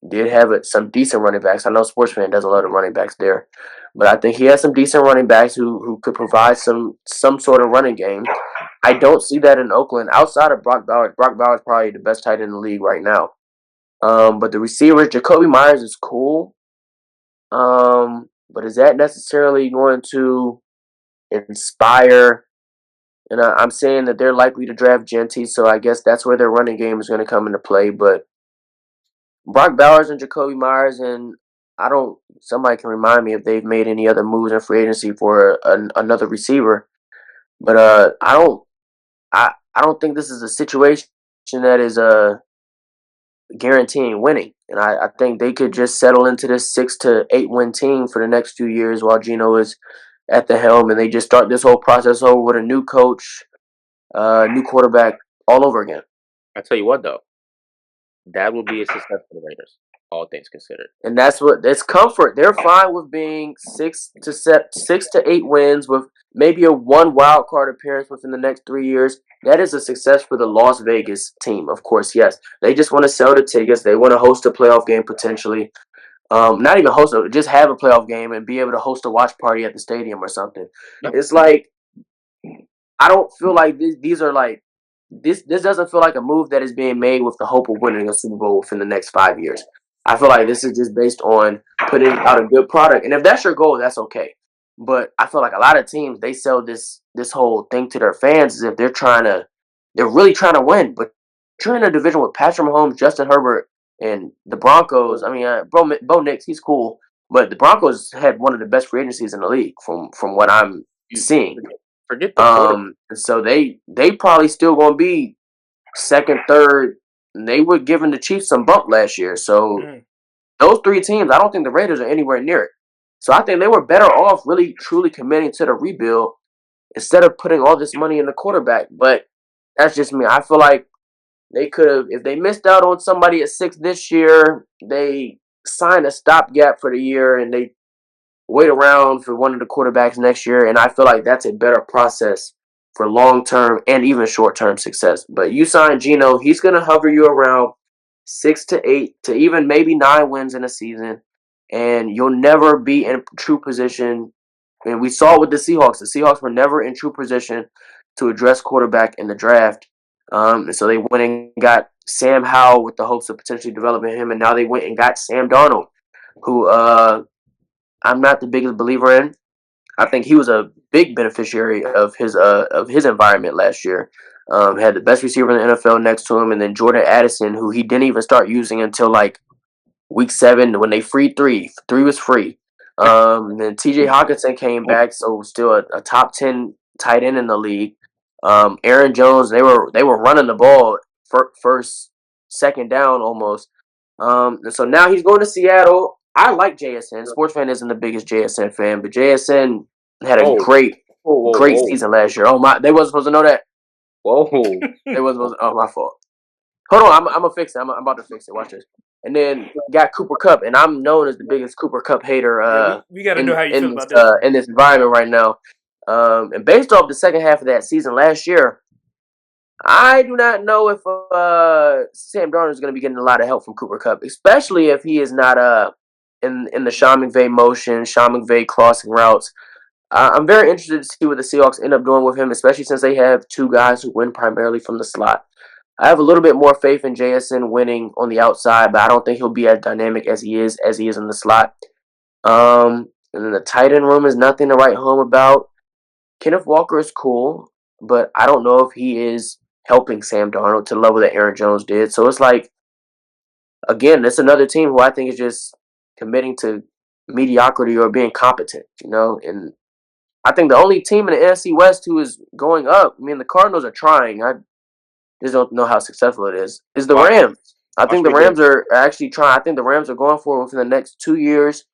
Did have some decent running backs. I know SportsFan does a lot of running backs there, but I think he has some decent running backs who could provide some sort of running game. I don't see that in Oakland outside of Brock Bowers. Brock Bowers is probably the best tight end in the league right now. But the receivers, Jacoby Myers is cool. But is that necessarily going to inspire? And I'm saying that they're likely to draft Genty, so I guess that's where their running game is going to come into play. But Brock Bowers and Jacoby Myers, and somebody can remind me if they've made any other moves in free agency for another receiver. But I don't think this is a situation that is guaranteeing winning. And I think they could just settle into this 6 to 8 win team for the next few years while Geno is at the helm, and they just start this whole process over with a new coach, new quarterback, all over again. I tell you what, though, that would be a success for the Raiders, all things considered. And that's comfort. They're fine with being 6 to 8 wins with maybe a one wild card appearance within the next 3 years. That is a success for the Las Vegas team, of course. Yes, they just want to sell the tickets. They want to host a playoff game potentially. Not even just have a playoff game and be able to host a watch party at the stadium or something. Yep. It's like I don't feel like these are like this doesn't feel like a move that is being made with the hope of winning a Super Bowl within the next 5 years. I feel like this is just based on putting out a good product. And if that's your goal, that's okay. But I feel like a lot of teams, they sell this whole thing to their fans as if they're really trying to win. But you're in a division with Patrick Mahomes, Justin Herbert, And the Broncos, I mean, Bo Nix, he's cool, but the Broncos had one of the best free agencies in the league from what I'm You seeing. forget the quarterback. And so they probably still gonna be second, third. And they were giving the Chiefs some bump last year. So those three teams, I don't think the Raiders are anywhere near it. So I think they were better off really truly committing to the rebuild instead of putting all this money in the quarterback. But that's just me. I feel like they could have, if they missed out on somebody at 6 this year, they signed a stopgap for the year and they wait around for one of the quarterbacks next year. And I feel like that's a better process for long-term and even short-term success. But you sign Geno, he's going to hover you around 6 to 8 to even maybe 9 wins in a season. And you'll never be in true position. And we saw with the Seahawks. The Seahawks were never in true position to address quarterback in the draft. And so they went and got Sam Howell with the hopes of potentially developing him. And now they went and got Sam Darnold, who I'm not the biggest believer in. I think he was a big beneficiary of his environment last year. Had the best receiver in the NFL next to him, and then Jordan Addison, who he didn't even start using until like week 7 when they freed three. Three was free. Then T.J. Hawkinson came back, so still a top 10 tight end in the league. Aaron Jones, they were running the ball first, second down almost. And so now he's going to Seattle. I like JSN. SportsFan isn't the biggest JSN fan, but JSN had a Oh, great whoa. season last year. Oh my, they wasn't supposed to know that. Whoa. They wasn't supposed to, oh, my fault. Hold on, I'm gonna fix it. I'm about to fix it. Watch this. And then got Cooper Kupp, and I'm known as the biggest Cooper Kupp hater we got to know how you feel about this. in this environment right now. And based off the second half of that season last year, I do not know if Sam Darnold is going to be getting a lot of help from Cooper Kupp, especially if he is not in the Sean McVay motion, Sean McVay crossing routes. I'm very interested to see what the Seahawks end up doing with him, especially since they have two guys who win primarily from the slot. I have a little bit more faith in JSN winning on the outside, but I don't think he'll be as dynamic as he is in the slot. And then the tight end room is nothing to write home about. Kenneth Walker is cool, but I don't know if he is helping Sam Darnold to the level that Aaron Jones did. So it's like, again, it's another team who I think is just committing to mediocrity or being competent, and I think the only team in the NFC West who is going up, I mean, the Cardinals are trying. I just don't know how successful it is the Rams. I think the Rams are actually trying. I think the Rams are going for it within the next 2 years.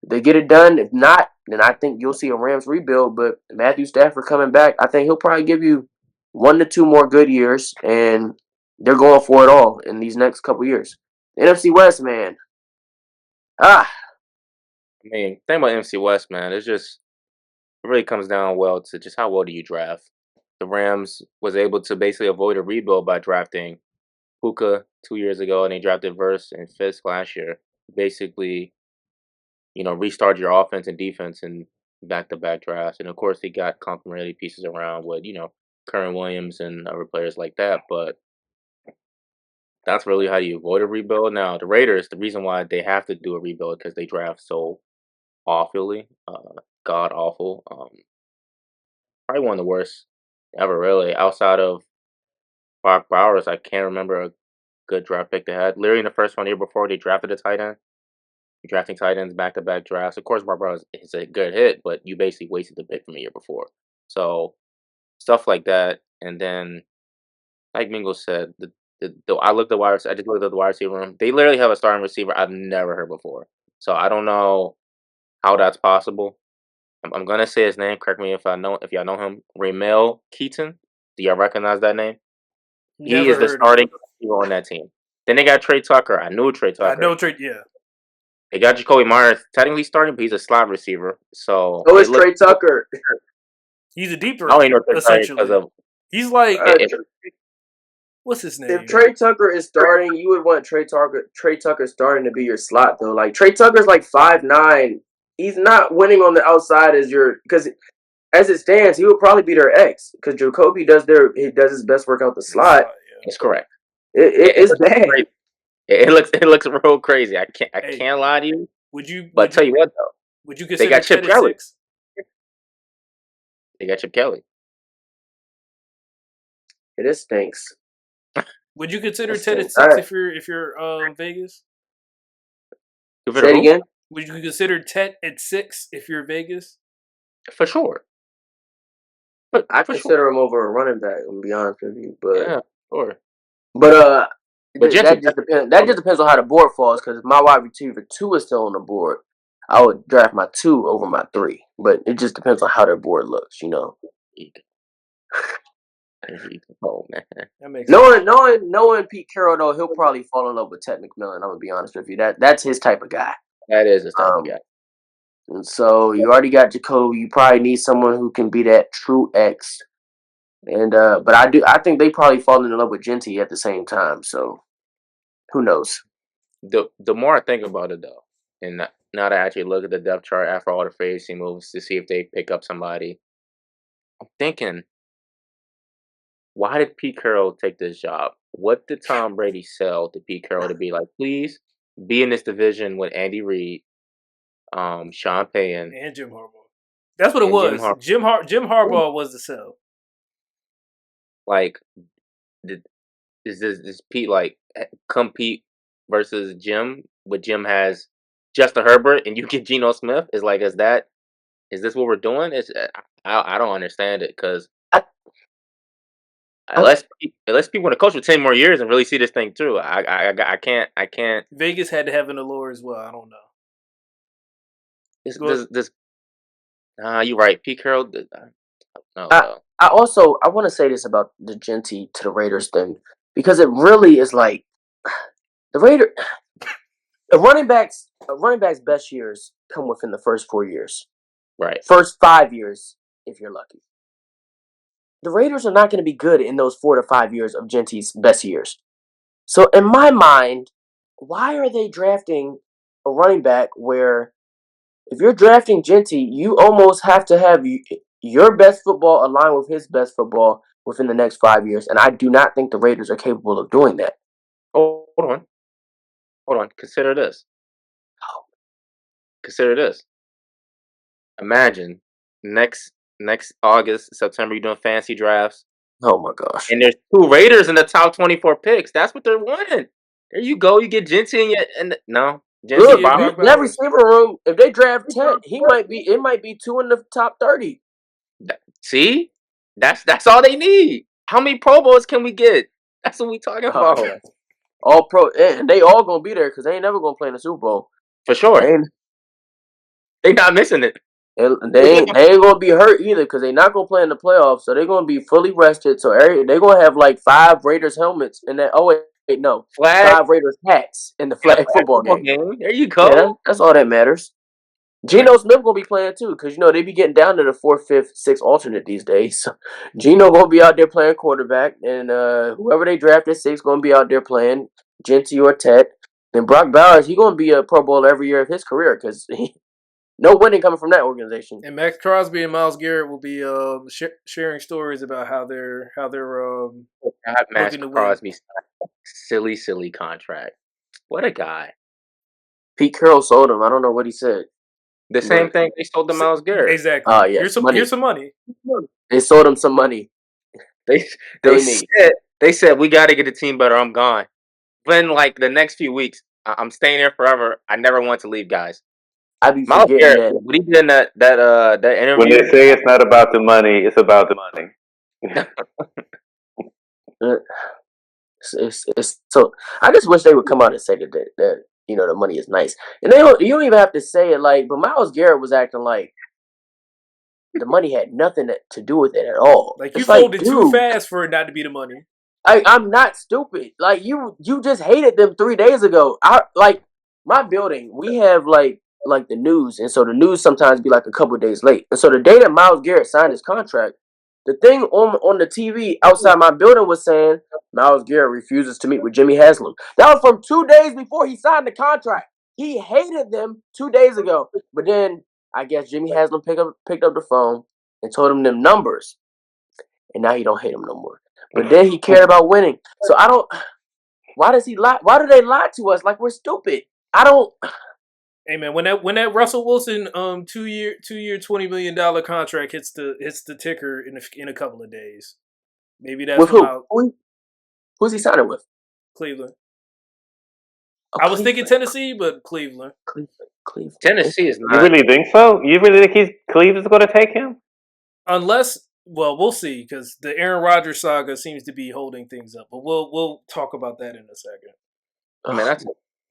They get it done. If not, then I think you'll see a Rams rebuild. But Matthew Stafford coming back, I think he'll probably give you 1 to 2 more good years, and they're going for it all in these next couple years. The NFC West, man. I mean, thing about NFC West, man, it really comes down to just how well do you draft. The Rams was able to basically avoid a rebuild by drafting Puka 2 years ago, and they drafted Verse and Fisk last year. Basically, restart your offense and defense in back-to-back drafts. And of course, they got complementary pieces around with, Curran Williams and other players like that. But that's really how you avoid a rebuild. Now, the Raiders, the reason why they have to do a rebuild because they draft so awfully, god awful. Probably one of the worst ever, really. Outside of Brock Bowers, I can't remember a good draft pick they had. Literally in the first 1 year before they drafted a tight end. Drafting tight ends back-to-back drafts. Of course, Brock Bowers is a good hit, but you basically wasted the pick from the year before. So stuff like that, and then like Mingo said, I just looked at the wide receiver room. They literally have a starting receiver I've never heard before. So I don't know how that's possible. I'm gonna say his name. Correct me if y'all know him. Ramel Keaton. Do y'all recognize that name? He is the starting receiver on that team. Then they got Trey Tucker. I knew Trey Tucker. I know Trey. Yeah. They got Jacoby Myers technically starting, but he's a slot receiver. So it's Trey Tucker. He's a deep I don't even know essentially. He's like what's his name? If Trey Tucker is starting, you would want Trey Tucker starting to be your slot though. Like Trey Tucker's like 5'9". He's not winning on the outside because as it stands, he would probably be their X because Jacoby does his best work out the slot. That's correct. It's bad. Crazy. It looks real crazy. I can't lie to you. But tell you what though, would you consider they got Chip Kelly? They got Chip Kelly. It stinks. Would you consider That's Ted the at thing. All 6 right. if you're Vegas? Give it Say a it who? again. Would you consider Tet at 6 if you're Vegas? For sure. I For sure. consider him over a running back. I'm gonna be honest with you, Yeah, sure. but But Gentry, that just depends. That just depends on how the board falls. Because if my wide receiver 2 is still on the board, I would draft my 2 over my 3. But it just depends on how their board looks. oh man, That makes sense. Knowing Pete Carroll though, he'll probably fall in love with Ted McMillan. I'm gonna be honest with you. That's his type of guy. that is his type of Um, guy. and so you already got Jacoby. You probably need someone who can be that true X. And but I think they probably fall in love with Genty at the same time. So who knows? The more I think about it though, and now that I actually look at the depth chart after all the free agency moves to see if they pick up somebody, I'm thinking, why did Pete Carroll take this job? What did Tom Brady sell to Pete Carroll to be like, please be in this division with Andy Reid, Sean Payton, And Jim Harbaugh. That's what it and Jim was. Harbaugh? Jim Harbaugh was the sell. Like, is Pete like compete versus Jim? But Jim has Justin Herbert, and you get Geno Smith. Is this what we're doing? I don't understand it because I, unless people want to coach for 10 more years and really see this thing through, I can't. Vegas had to have an allure as well. I don't know. You're right. Pete Carroll. No, I I want to say this about the Genty to the Raiders thing because it really is like the Raider. A running back's best years come within the first 4 years, right. first 5 years if you're lucky. The Raiders are not going to be good in those 4 to 5 years of Genty's best years. So in my mind, why are they drafting a running back where if you're drafting Genty, you almost have to have your best football align with his best football within the next 5 years, and I do not think the Raiders are capable of doing that. Oh, hold on. Consider this. Imagine next August, September, you're doing fancy drafts, Oh my gosh. and there's 2 Raiders in the top 24 picks. That's what they're wanting. There you go. You get Genty no, Genty Look, Yeah, bottom. Brock that Bowers. receiver room, if they draft Ted, it might be 2 in the top 30. See, that's all they need. How many Pro Bowls can we get? That's what we talking Oh, about. yeah. All pro, and they all gonna be there because they ain't never gonna play in the Super Bowl. For sure. They ain't, They not missing it. they ain't gonna be hurt either because they not gonna play in the playoffs. So they're gonna be fully rested. So they're gonna have like 5 Raiders helmets in that. Oh wait, no, Flag 5 Raiders hats in the in a flag football game. There you Yeah, go. that's all that matters. Geno Smith gonna be playing too, because they be getting down to the 4th, 5th, 6th alternate these days. So Geno gonna be out there playing quarterback, and whoever they draft at 6 gonna be out there playing Genty or Tet. Then Brock Bowers, he gonna be a Pro Bowler every year of his career, because no winning coming from that organization. And Max Crosby and Myles Garrett will be sharing stories about how they're Not Max looking to win. Crosby's silly contract. What a guy. Pete Carroll sold him. I don't know what he said. The same thing they sold to Myles Garrett. Exactly. Yes, Here's some money. They sold him some money. They said we got to get the team better. I'm gone. Then like the next few weeks, I'm staying here forever. I never want to leave, guys. I be Myles forgetting Garrett, that. what he did in that interview. When they say it's not about the money, it's about the money. It's so. I just wish they would come out and say that the money is nice, and you don't even have to say it like. But Myles Garrett was acting like the money had nothing to do with it at all. Like you It's folded dude, too fast for it not to be the money. I'm not stupid. Like you just hated them 3 days ago. My building. We have like the news, and so the news sometimes be like a couple of days late. And so the day that Myles Garrett signed his contract, the thing on the TV outside my building was saying Myles Garrett refuses to meet with Jimmy Haslam. That was from 2 days before he signed the contract. He hated them 2 days ago, but then I guess Jimmy Haslam picked up the phone and told him them numbers, and now he don't hate him no more. But then he cared about winning. So I don't. Why does he lie? Why do they lie to us like we're stupid? I don't. Hey man, when that Russell Wilson 2-year $20 million contract hits the ticker in a couple of days, maybe that's With when who? Who's he signing with? Cleveland. Oh, I was thinking Cleveland. Tennessee, but Cleveland. Cleveland. Tennessee is You not. really think so? You really think Cleveland's going to take him? Unless, well, we'll see because the Aaron Rodgers saga seems to be holding things up. But we'll talk about that in a second.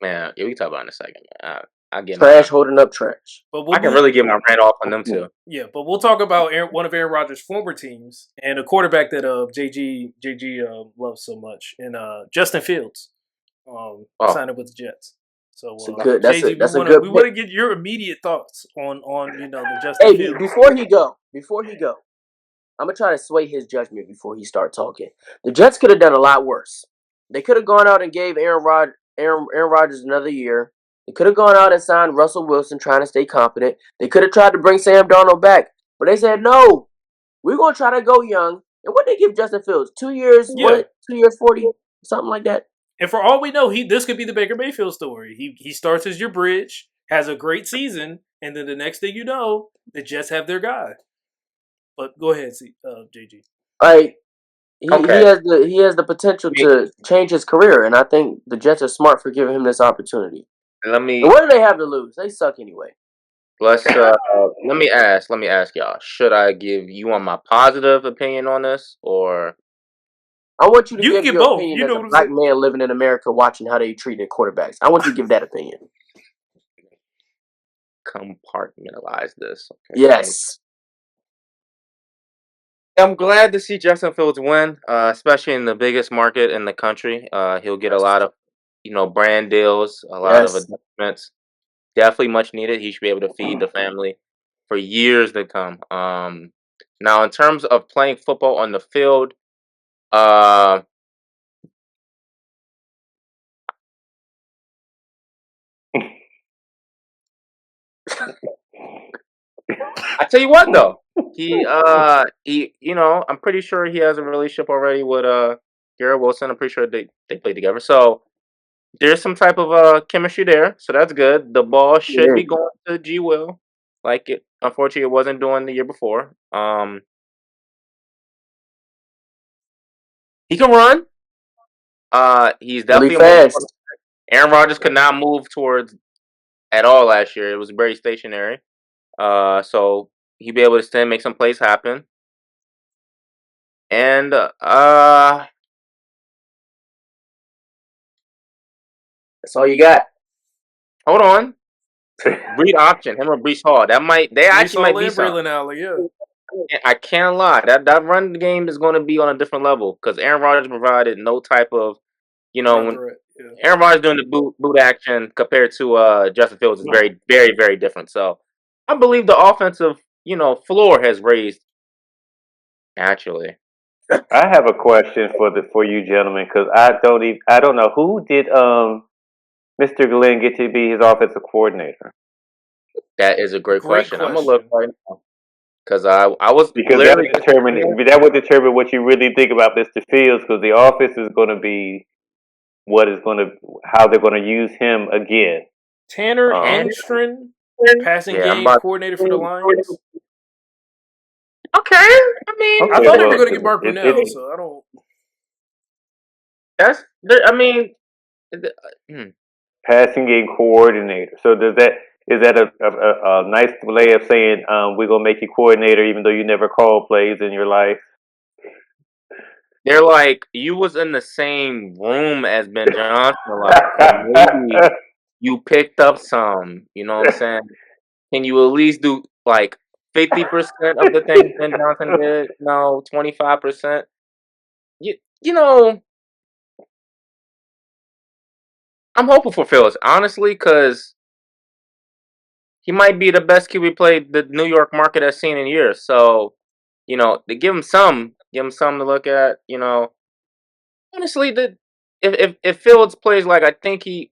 Man, yeah, we can talk about it in a second. Man. I get trash holding up trash. But I can really get my rant off on them too. Yeah, but we'll talk about one of Aaron Rodgers' former teams and a quarterback that JG loves so much, and Justin Fields, signing with the Jets. So JG, we want to get your immediate thoughts on the Justin Fields. Before he go, I'm gonna try to sway his judgment before he start talking. The Jets could have done a lot worse. They could have gone out and gave Aaron Rodgers another year. They could have gone out and signed Russell Wilson, trying to stay competent. They could have tried to bring Sam Darnold back, but they said no. We're gonna try to go young. And what they give Justin Fields? 2 years? Yeah. What? 2 years, 40, something like that. And for all we know, this could be the Baker Mayfield story. He starts as your bridge, has a great season, and then the next thing you know, the Jets have their guy. But go ahead, JG. He has the potential to change his career, and I think the Jets are smart for giving him this opportunity. What do they have to lose? They suck anyway. Let me ask y'all. Should I give you on my positive opinion on this, or I want you to give your opinion as a black man living in America, watching how they treat their quarterbacks. I want you to give that opinion. Compartmentalize this. Okay. Yes. I'm glad to see Justin Fields win, especially in the biggest market in the country. He'll get a lot of, brand deals, a lot of adjustments. Definitely much needed. He should be able to feed the family for years to come. Now, in terms of playing football on the field, I tell you what, though, I'm pretty sure he has a relationship already with Garrett Wilson. I'm pretty sure they played together. So there's some type of chemistry there. So that's good. The ball should be going to G Will, like it. Unfortunately, it wasn't doing the year before. He can run. He's definitely really fast. Aaron Rodgers could not move towards at all last year. It was very stationary. So he'd be able to stand, make some plays happen. And that's all you got. Hold on. Read option, him or Brees Hall. They actually might be something. I can't lie. That run game is going to be on a different level because Aaron Rodgers provided no type of, when Aaron Rodgers doing the boot action compared to Justin Fields is very, very, very different. So I believe the offensive, floor has raised. Naturally, I have a question for you gentlemen because I don't know who did Mr. Glenn get to be his offensive coordinator. That is a great question. I'm gonna look right now. Because I was that would determine what you really think about Mr. Fields, because the offense is going to be how they're going to use him again. Tanner Hamstring, passing game coordinator for the Lions. Okay, I thought they were going to get Mark Brunell, so I don't. Passing game coordinator. So is that a nice way of saying we're gonna make you coordinator even though you never called plays in your life? They're like, you was in the same room as Ben Johnson a lot. So maybe you picked up some. You know what I'm saying? Can you at least do like 50% of the things Ben Johnson did? No, 25%. I'm hopeful for Fields, honestly, because he might be the best QB play the New York market has seen in years. So, they give him some to look at. Honestly, if Fields plays like I think we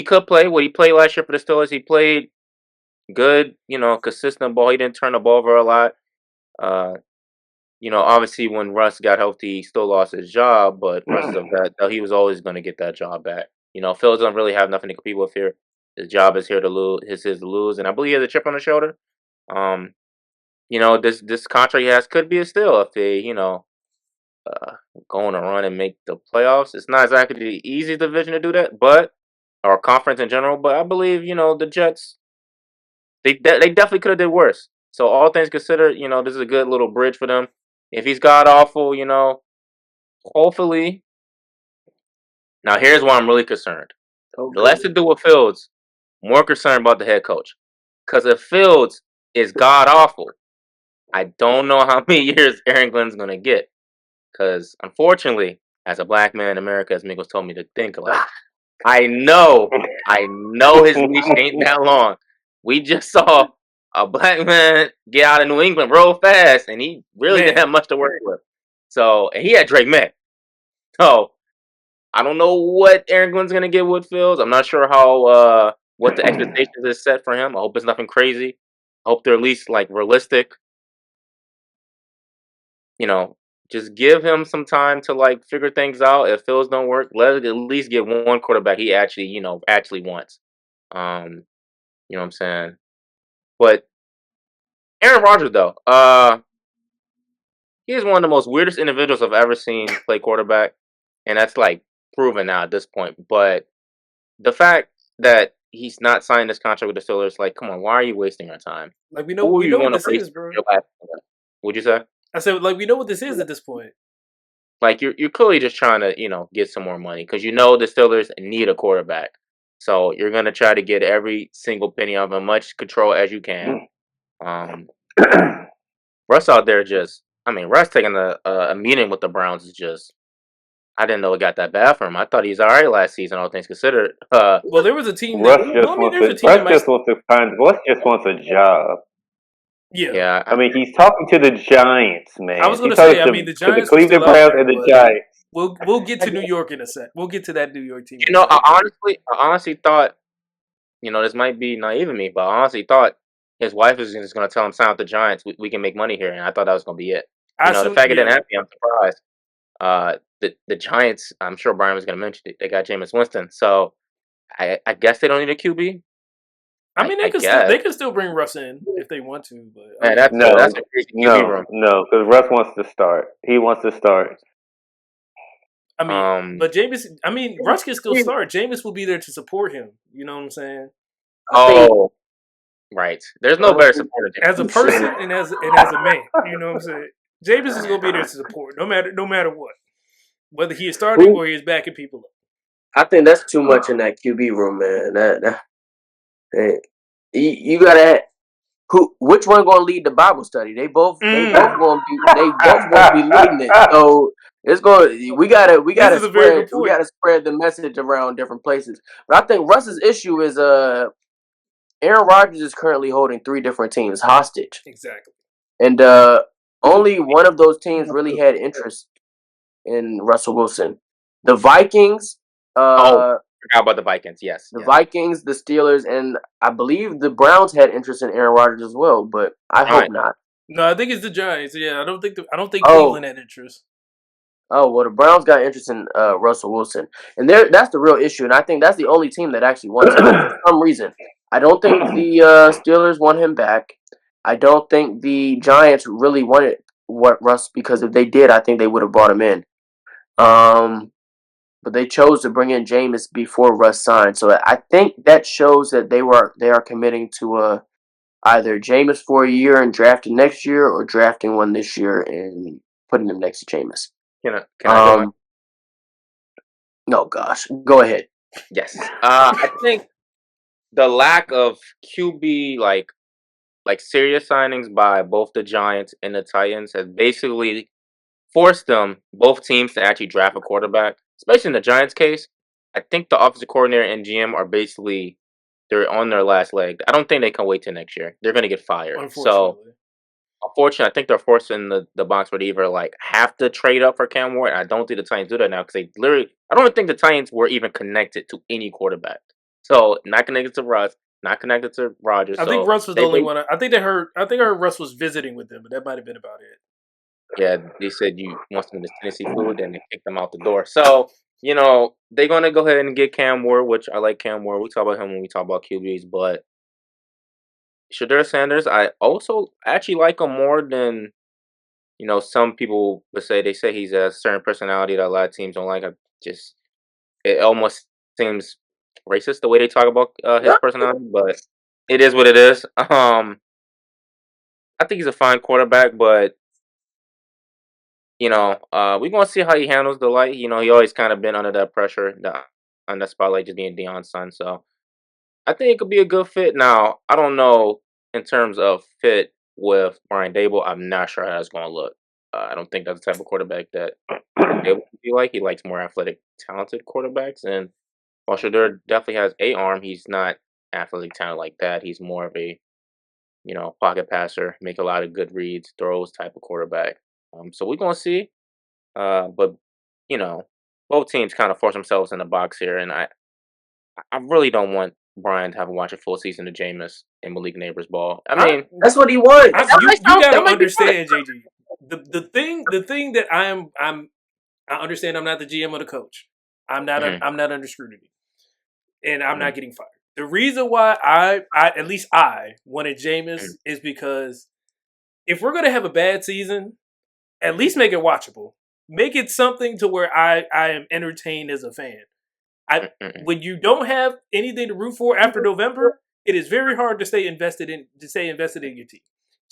could play what he played last year for the Steelers, he played good. Consistent ball. He didn't turn the ball over a lot. Obviously when Russ got healthy, he still lost his job, but Russ of that, he was always going to get that job back. Fields don't really have nothing to compete with here. His job is here to lose. His to lose, and I believe he has a chip on his shoulder. This contract he has could be a steal if they, go on a run and make the playoffs. It's not exactly the easiest division to do that, but or conference in general. But I believe the Jets they definitely could have did worse. So all things considered, this is a good little bridge for them. If he's god awful, hopefully. Now here's why I'm really concerned. Okay. Less to do with Fields, more concerned about the head coach. Because if Fields is god awful, I don't know how many years Aaron Glenn's gonna get. Because unfortunately, as a black man in America, as Migos told me to think like, I know his leash ain't that long. We just saw a black man get out of New England real fast, and he really didn't have much to work with. So, and he had Drake May. So, I don't know what Aaron Glenn's gonna get with Fields. I'm not sure how what the expectations is set for him. I hope it's nothing crazy. I hope they're at least like realistic. Just give him some time to like figure things out. If Fields don't work, let it at least get one quarterback he actually wants. You know what I'm saying? But Aaron Rodgers though, he's one of the most weirdest individuals I've ever seen play quarterback, and that's like proven now at this point. But the fact that he's not signed this contract with the Steelers, like, come on, why are you wasting your time? Like we know what this is, bro. What'd you say? I said like we know what this is at this point. Like you're clearly just trying to get some more money because the Steelers need a quarterback, so you're gonna try to get every single penny of as much control as you can. Russ out there Russ taking a meeting with the Browns is just. I didn't know it got that bad for him. I thought he was all right last season, all things considered. Well, there was a team. Russ just wants a job. Yeah. I mean, he's talking to the Giants, man. I was going to say, the Giants, the Cleveland Browns and the Giants. We'll get to New York in a sec. We'll get to that New York team. I honestly thought, this might be naive of me, but I honestly thought his wife was just going to tell him sign with the Giants. We can make money here, and I thought that was going to be it. The fact it didn't happen, I'm surprised. The Giants, I'm sure Brian was going to mention it. They got Jameis Winston, so I guess they don't need a QB. I mean, they can still bring Russ in if they want to, but that's a crazy QB room. No, because Russ wants to start. He wants to start. I mean, but Jameis. I mean, Russ can still start. Jameis will be there to support him. You know what I'm saying? Oh, right. There's no better supporter as a person and as a man. You know what I'm saying? Jameis is gonna be there to support, no matter what, whether he is starting or he is backing people up. I think that's too much in that QB room, man. You gotta. Which one gonna lead the Bible study? They both gonna be leading it. So it's going. We gotta spread the message around different places. But I think Russ's issue is Aaron Rodgers is currently holding 3 different teams hostage. Exactly. And only one of those teams really had interest in Russell Wilson. The Vikings. Forgot about the Vikings, yes. The Vikings, the Steelers, and I believe the Browns had interest in Aaron Rodgers as well, but I hope not. No, I think it's the Giants. Yeah, I don't think Cleveland had interest. Oh, well, the Browns got interest in Russell Wilson. And that's the real issue, and I think that's the only team that actually wants him for some reason. I don't think the Steelers want him back. I don't think the Giants really wanted Russ, because if they did, I think they would have brought him in. But they chose to bring in Jameis before Russ signed. So I think that shows that they are committing to either Jameis for a year and drafting next year, or drafting one this year and putting him next to Jameis. Can I go? No, gosh. Go ahead. Yes. I think the lack of QB like serious signings by both the Giants and the Titans has basically forced both teams to actually draft a quarterback. Especially in the Giants' case, I think the offensive coordinator and GM are basically they're on their last leg. I don't think they can wait till next year. They're going to get fired. So, unfortunately, I think they're forced in the box where they either have to trade up for Cam Ward. I don't think the Titans do that now, because they literally. I don't think the Titans were even connected to any quarterback. So, not connected to Russ, not connected to Rodgers. I think Russ was the only one. I think I heard Russ was visiting with them, but that might have been about it. Yeah, they said you want some of the Tennessee food, and they kicked them out the door. So, they're going to go ahead and get Cam Ward, which I like Cam Ward. We talk about him when we talk about QBs, but Shedeur Sanders, I also actually like him more than some people would say he's a certain personality that a lot of teams don't like. It almost seems racist the way they talk about his personality, but it is what it is. I think he's a fine quarterback, but we're gonna see how he handles the light. He always kind of been under that pressure, on that spotlight, just being Deion's son. So I think it could be a good fit. Now, I don't know in terms of fit with Brian Dable. I'm not sure how that's gonna look. I don't think that's the type of quarterback that Dable would be like. He likes more athletic, talented quarterbacks, and while Shedeur definitely has a arm, he's not athletic talent like that. He's more of a pocket passer, make a lot of good reads, throws type of quarterback. So we're gonna see. But you know, both teams kind of force themselves in the box here, and I really don't want Brian to have to watch a full season of Jameis and Malik Neighbors ball. I mean, that's what he wants. You gotta understand, JG. The thing that I understand. I'm not the GM or the coach. I'm not under scrutiny, and I'm not getting fired. The reason why I at least I wanted Jameis is because if we're gonna have a bad season, at least make it watchable. Make it something to where I am entertained as a fan. When you don't have anything to root for after November, it is very hard to stay invested in your team.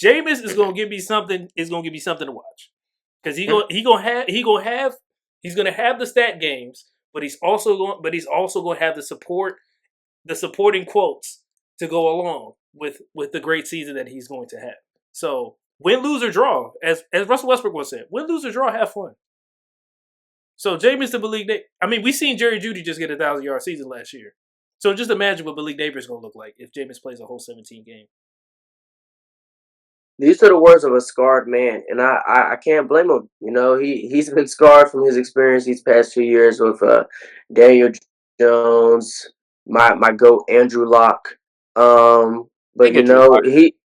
Jameis is gonna give me something. Is gonna give me something to watch because he's gonna have the stat games, but he's also going to have the supporting quotes to go along with the great season that he's going to have. So win, lose, or draw, as Russell Westbrook once said, win, lose, or draw, have fun. So Jameis to Malik Neighbors. I mean, we seen Jerry Jeudy just get a 1,000-yard season last year. So just imagine what Malik Neighbors is going to look like if Jameis plays a whole 17 game. These are the words of a scarred man, and I can't blame him. He's been scarred from his experience these past 2 years with Daniel Jones, my goat Andrew Luck. But he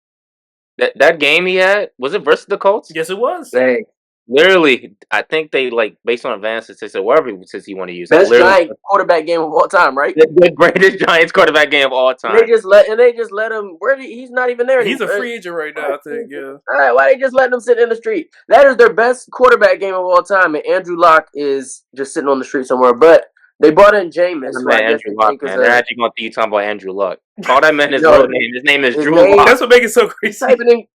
that game he had, was it versus the Colts? Yes, it was. Hey, literally, I think they based on advances, they said whatever he want to use. Best Giant quarterback game of all time, right? The greatest Giants quarterback game of all time. They just let him. He's not even there. He's a free agent right now, I think. Yeah. All right, why they just letting him sit in the street? That is their best quarterback game of all time, and Andrew Luck is just sitting on the street somewhere. But they brought in Jameis. Andrew Luck, man. They're actually going to think you talking about Andrew Luck. Call that man his real name. His name is Drew Luck. That's what makes it so crazy.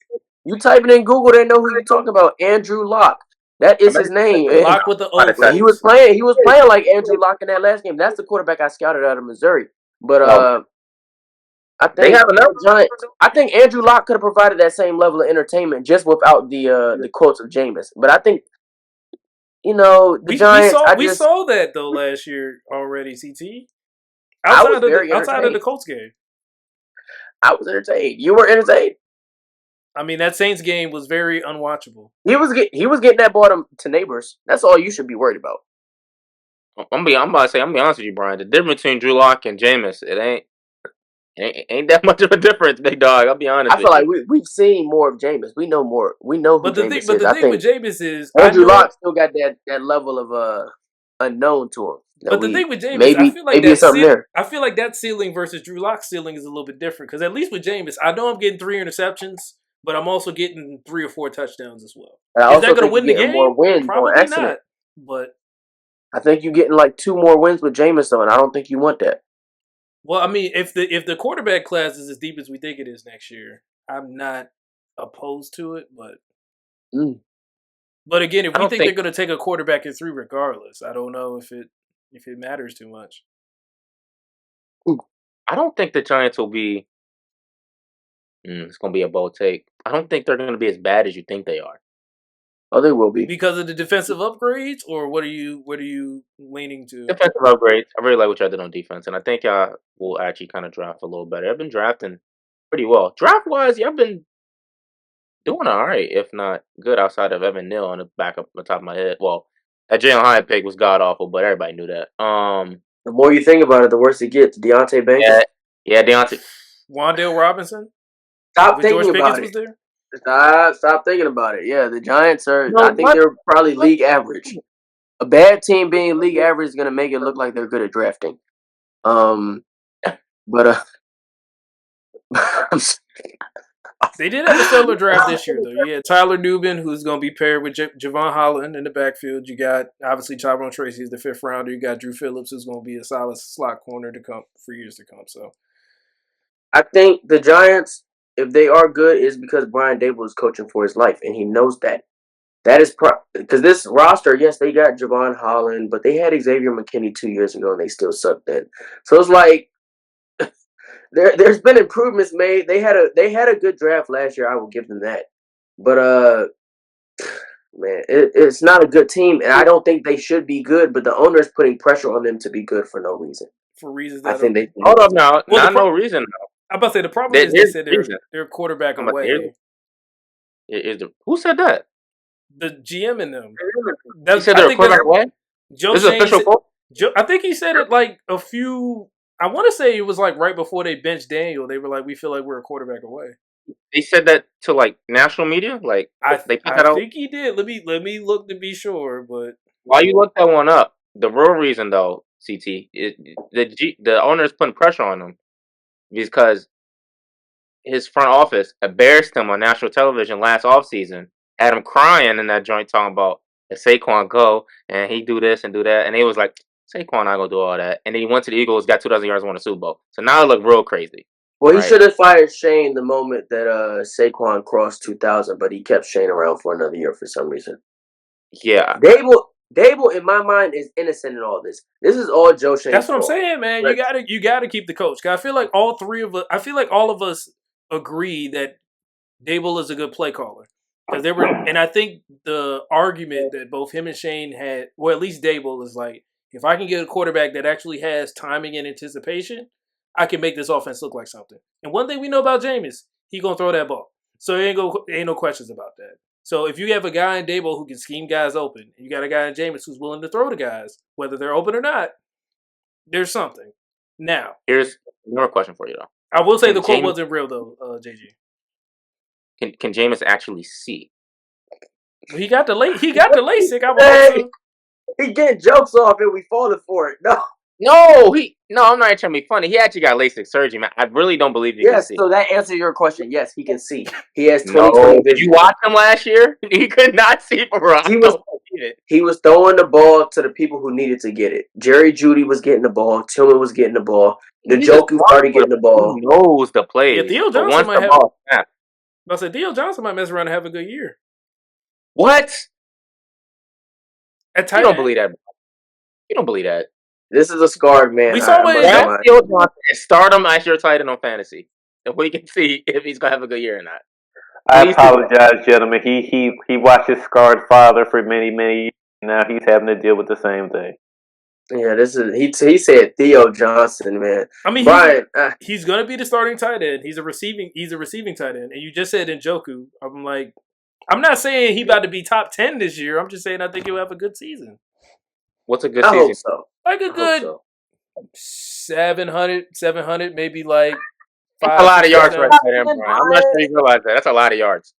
You type it in Google, they know who you're talking about. Andrew Luck. That is his name. Luck with the O. He was playing like Andrew Luck in that last game. That's the quarterback I scouted out of Missouri. But I think I think Andrew Luck could have provided that same level of entertainment just without the quotes of Jameis. But I think the Giants. We saw that though last year already. CT outside of the Colts game. I was entertained. You were entertained. I mean, that Saints game was very unwatchable. He was getting that ball to Neighbors. That's all you should be worried about. I'm about to say, I'm gonna be honest with you, Brian. The difference between Drew Lock and Jameis, it ain't that much of a difference, big dog. I'll be honest. I feel like we've seen more of Jameis. We know more. We know who Jameis is. But the thing with Jameis is Andrew Lock still got that level of unknown to him. But the thing with Jameis, I feel like that ceiling versus Drew Lock's ceiling is a little bit different because at least with Jameis, I know I'm getting 3 interceptions. But I'm also getting 3 or 4 touchdowns as well. Is that going to win the game? More wins Probably not. But I think you're getting like 2 more wins with Jameis, though, and I don't think you want that. Well, I mean, if the quarterback class is as deep as we think it is next year, I'm not opposed to it. But again, if we think they're going to take a quarterback in 3 regardless, I don't know if it matters too much. I don't think the Giants will be. It's going to be a bold take. I don't think they're going to be as bad as you think they are. Oh, they will be. Because of the defensive upgrades, or what are you leaning to? Defensive upgrades. I really like what y'all did on defense, and I think y'all will actually kind of draft a little better. I've been drafting pretty well. Draft-wise, y'all been doing all right, if not good, outside of Evan Neal on the back of the top of my head. Well, that Jalen Hyatt pick was god-awful, but everybody knew that. The more you think about it, the worse it gets. Deontay Banks. Yeah, Deontay. Wandale Robinson. Stop thinking about it. Stop thinking about it. Yeah, the Giants are. I think they're probably league average. A bad team being league average is going to make it look like they're good at drafting. But They did have a stellar draft this year, though. You had Tyler Nubin, who's going to be paired with Javon Holland in the backfield. You got, obviously, Tyrone Tracy is the 5th rounder. You got Drew Phillips, who's going to be a solid slot corner to come for years to come. So, I think the Giants, if they are good, is because Brian Dable is coaching for his life, and he knows that. That is because this roster, yes, they got Javon Holland, but they had Xavier McKinney 2 years ago, and they still sucked then. So it's like there's been improvements made. They had a good draft last year. I will give them that. But man, it's not a good team, and I don't think they should be good. But the owner is putting pressure on them to be good for no reason. for reasons I that think they Hold up now. Well, Not no reason. I'm about to say the problem is they Here's said the reason. they're a quarterback I'm about to- away. Who said that? The GM in them. He said they're a quarterback away? Joe This is Shane official said- quote? I think he said it like a few. I want to say it was like right before they benched Daniel. They were like, "We feel like we're a quarterback away." They said that to like national media? Like they put that I out? think he did. Let me look to be sure. But While you look that one up, the real reason though, CT, the owner is putting pressure on him because his front office embarrassed him on national television last offseason, had him crying in that joint talking about if Saquon go and he do this and do that, and he was like, Saquon not gonna do all that, and then he went to the Eagles, got 2,000 yards, won a Super Bowl. So now it look real crazy. Well, he Right. should have fired Shane the moment that Saquon crossed 2,000, but he kept Shane around for another year for some reason. Yeah, Dable, in my mind, is innocent in all this. This is all Joe Shane's that's what I'm fault. saying, man. Right. You gotta keep the coach. 'Cause I feel like all of us agree that Dable is a good play caller. Because and I think the argument that both him and Shane had, well, at least Dable is like, if I can get a quarterback that actually has timing and anticipation, I can make this offense look like something. And one thing we know about Jameis, he gonna throw that ball. So ain't no questions about that. So if you have a guy in Dable who can scheme guys open, and you got a guy in Jameis who's willing to throw to guys, whether they're open or not, there's something. Now, here's another question for you though. I will say Can the quote Jameis- wasn't real though, JG. Can Jameis actually see? He got the LASIK. I would hope so. He getting jokes off and we falling for it. No. No, I'm not trying to be funny. He actually got LASIK surgery, man. I really don't believe he can Yes, see. so that answers your question. Yes, he can see. He has No, 20/20 did vision. you watch him last year? He could not see for real. He was throwing the ball to the people who needed to get it. Jerry Jeudy was getting the ball. Tillman was getting the ball. Njoku started getting the ball. He knows the plays. Yeah, Theo but Johnson once might the have. ball snapped. I said Theo Johnson might mess around and have a good year. What? At tight You don't end. believe that. You don't believe that. This is a scarred man. We saw what he Grab got. Theo Johnson and start him as your tight end on fantasy. And we can see if he's going to have a good year or not. I apologize, gentlemen. He watched his scarred father for many, many years. Now he's having to deal with the same thing. Yeah, this is he said Theo Johnson, man. I mean, Brian, he's gonna be the starting tight end. He's a receiving tight end. And you just said Njoku. I'm like, I'm not saying he about to be top 10 this year. I'm just saying I think he'll have a good season. What's a good I season? hope so. Like a I hope good so. 700, maybe like That's a lot of yards touchdowns. right there, Brian. I'm not sure you realize that. That's a lot of yards.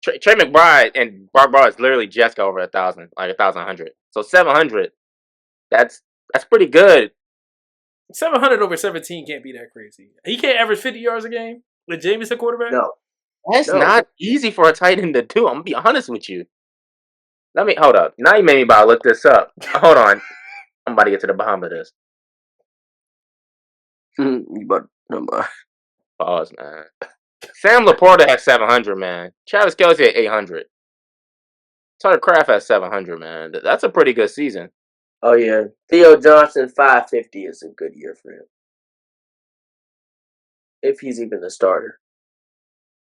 Trey McBride and Brock Bowers literally just got over 1,000, like 1,100. So 700, that's pretty good. 700 over 17 can't be that crazy. He can't average 50 yards a game with Jameis at quarterback. No. That's not easy for a tight end to do. I'm gonna be honest with you. Hold up. Now you made me about to look this up. Hold on. I'm about to get to the bottom of this. Pause, man. Sam Laporta has 700, man. Travis Kelce at 800. Tucker Kraft has 700, man. That's a pretty good season. Oh yeah, Theo Johnson 550 is a good year for him, if he's even the starter.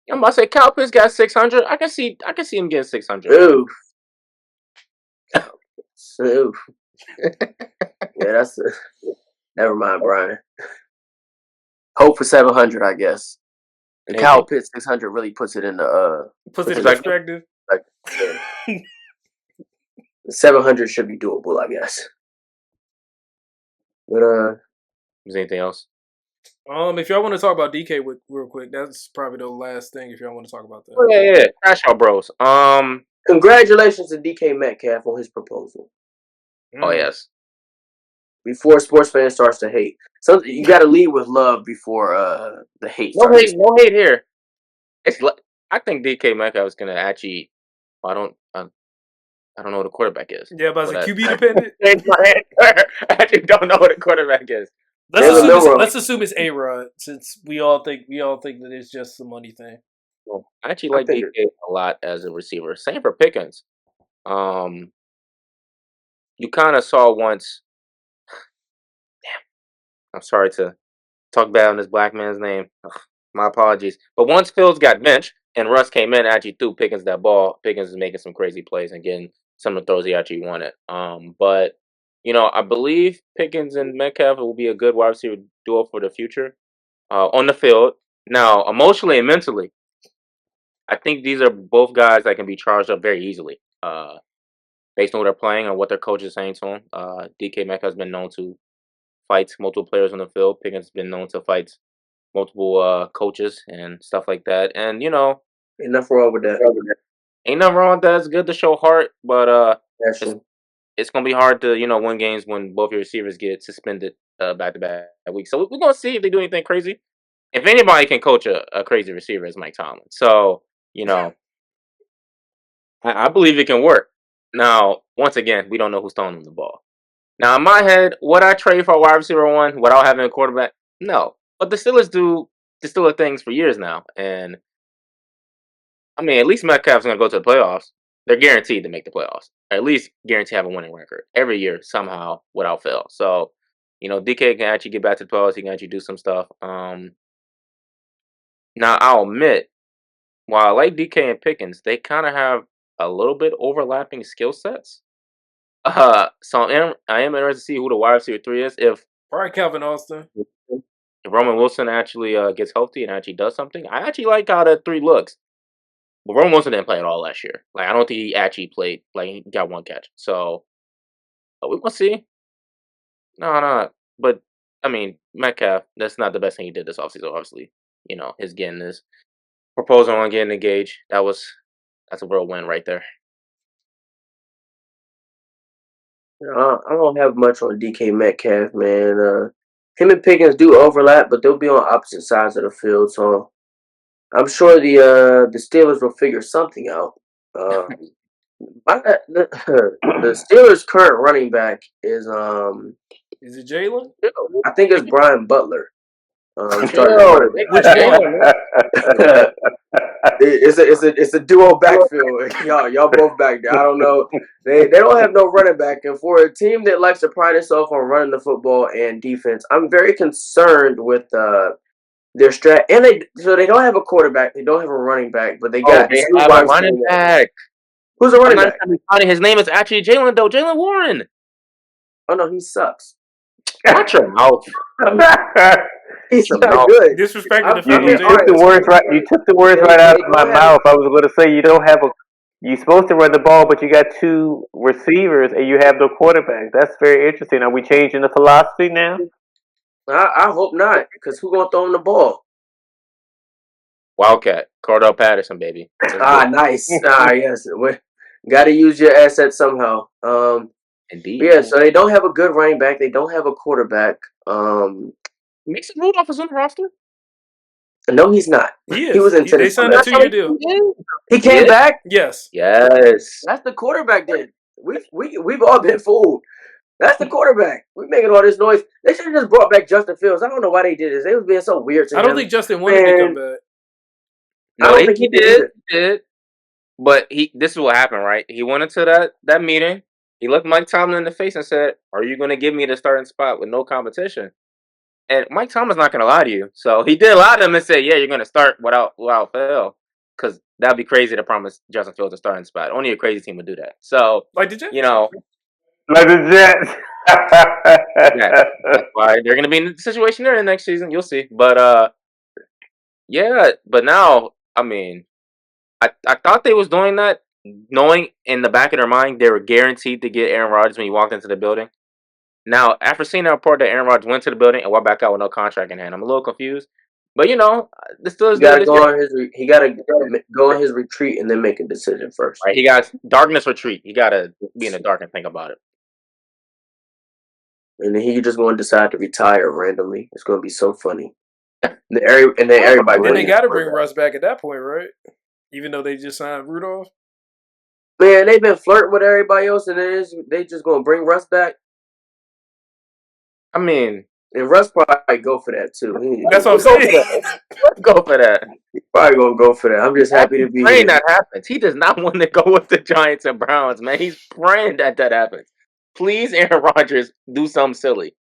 I'm about to say Kyle Pitts got 600. I can see him getting 600. Oof. Oof. Yeah, that's never mind, Brian. Hope for 700, I guess. And Kyle Pitts 600 really puts it in the puts it in perspective. Like, yeah. 700 should be doable, I guess. But is there anything else? If y'all want to talk about DK real quick, that's probably the last thing. If y'all want to talk about that, Oh, yeah, Crash Out Bros. Congratulations to DK Metcalf on his proposal. Oh yes. Before sports fans starts to hate, so you got to lead with love before the hate. No hate here. I think DK Metcalf is gonna actually. I don't know what a quarterback is. Yeah, but But as a QB dependent. I actually don't know what a quarterback is. Let's assume it's A-Rod, since we all think that it's just the money thing. I actually like DK a lot as a receiver. Same for Pickens. You kind of saw once. I'm sorry to talk bad on this black man's name. Ugh, my apologies. But once Fields got benched and Russ came in, actually threw Pickens that ball. Pickens is making some crazy plays and getting some of the throws he actually wanted. But I believe Pickens and Metcalf will be a good wide receiver duo for the future on the field. Now, emotionally and mentally, I think these are both guys that can be charged up very easily, based on what they're playing and what their coach is saying to them. DK Metcalf has been known to fight multiple players on the field. Pickens has been known to fight multiple coaches and stuff like that. And ain't nothing wrong with that. Ain't nothing wrong with that. It's good to show heart, but That's it's gonna be hard to win games when both your receivers get suspended back to back weeks. So we're gonna see if they do anything crazy. If anybody can coach a crazy receiver, it's Mike Tomlin. So I believe it can work. Now, once again, we don't know who's throwing them the ball. Now, in my head, would I trade for a wide receiver one without having a quarterback? No. But the Steelers do the Steelers things for years now. And, I mean, at least Metcalf's going to go to the playoffs. They're guaranteed to make the playoffs. Or at least guaranteed to have a winning record every year, somehow, without fail. So, DK can actually get back to the playoffs. He can actually do some stuff. Now, I'll admit, while I like DK and Pickens, they kind of have a little bit overlapping skill sets. So I am interested to see who the wide receiver 3 is. If Probably Calvin Austin. Roman Wilson actually gets healthy and actually does something, I actually like how that 3 looks. But Roman Wilson didn't play at all last year. Like, I don't think he actually played. Like, he got 1 catch. So we will see. No. But I mean, Metcalf, that's not the best thing he did this offseason. Obviously, his getting his proposal on getting engaged. That's a real win right there. I don't have much on DK Metcalf, man. Him and Pickens do overlap, but they'll be on opposite sides of the field. So I'm sure the Steelers will figure something out. The Steelers' current running back is Is it Jalen? I think it's Brian Butler. Which Jalen? It's a duo backfield. Y'all both back there. I don't know. They don't have no running back, and for a team that likes to pride itself on running the football and defense, I'm very concerned with their strat. And they don't have a quarterback. They don't have a running back, but they got they have a running back. Who's a running back? His name is actually Jalen, though. Jalen Warren. Oh no, he sucks. Watch your mouth. He's not good. Disrespecting the you took the words right. You took the words right out of my mouth. I was going to say you're supposed to run the ball, but you got 2 receivers and you have no quarterback. That's very interesting. Are we changing the philosophy now? I hope not, because who's gonna throw him the ball? Wildcat, Cordell Patterson, baby. Nice. Yes. Got to use your assets somehow. Indeed. Yeah, so they don't have a good running back. They don't have a quarterback. Mason Rudolph is on the roster? No, he's not. He is. He was in Tennessee. They signed a 2-year deal. He came back? Yes. That's the quarterback then. We've all been fooled. That's the quarterback. We're making all this noise. They should have just brought back Justin Fields. I don't know why they did this. They was being so weird to him. I don't think Justin wanted to come back. No, I don't think he did. He did. But this is what happened, right? He went into that meeting. He looked Mike Tomlin in the face and said, "Are you going to give me the starting spot with no competition?" And Mike Tomlin's not going to lie to you. So he did lie to him and said, "Yeah, you're going to start without fail." Because that'd be crazy to promise Justin Fields a starting spot. Only a crazy team would do that. So, like the Jets. Like the Jets. That's why they're going to be in the situation they're in next season. You'll see. But, yeah. But now, I mean, I thought they was doing that, knowing in the back of their mind they were guaranteed to get Aaron Rodgers when he walked into the building. Now, after seeing that report that Aaron Rodgers went to the building and walked back out with no contract in hand, I'm a little confused. But the Steelers he got to go on his retreat and then make a decision first. Right, he got darkness retreat. He got to be in the dark and think about it. And then he just going to decide to retire randomly. It's going to be so funny. And then everybody. Then they got to bring Russ back at that point, right? Even though they just signed Rudolph. Man, they've been flirting with everybody else, and then they just gonna bring Russ back. I mean, and Russ probably go for that too. That's what I'm saying. Let's go for that. He's probably gonna go for that. I'm just happy to be here. Praying that happens. He does not want to go with the Giants and Browns, man. He's praying that happens. Please, Aaron Rodgers, do something silly.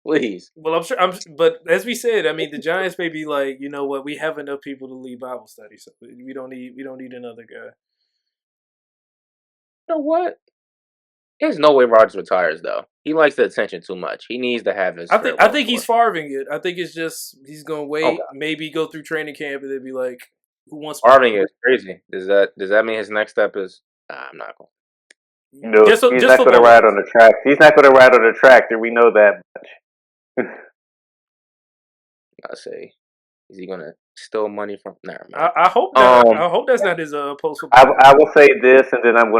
Please. Well, I'm sure. But as we said, I mean, the Giants may be like, you know what? We have enough people to lead Bible study, so we don't need another guy. You know what? There's no way Rodgers retires though. He likes the attention too much. He needs to have his. I think he's farving it. I think it's just he's gonna wait, maybe go through training camp, and then be like, "Who wants?" Farving is crazy. Does that mean his next step is? I'm not going. No, he's not going to ride on the track. He's not going to ride on the tractor. We know that much. I say, is he going to steal money from? Never mind. I hope that. I hope that's not his post. I will say this, and then I'll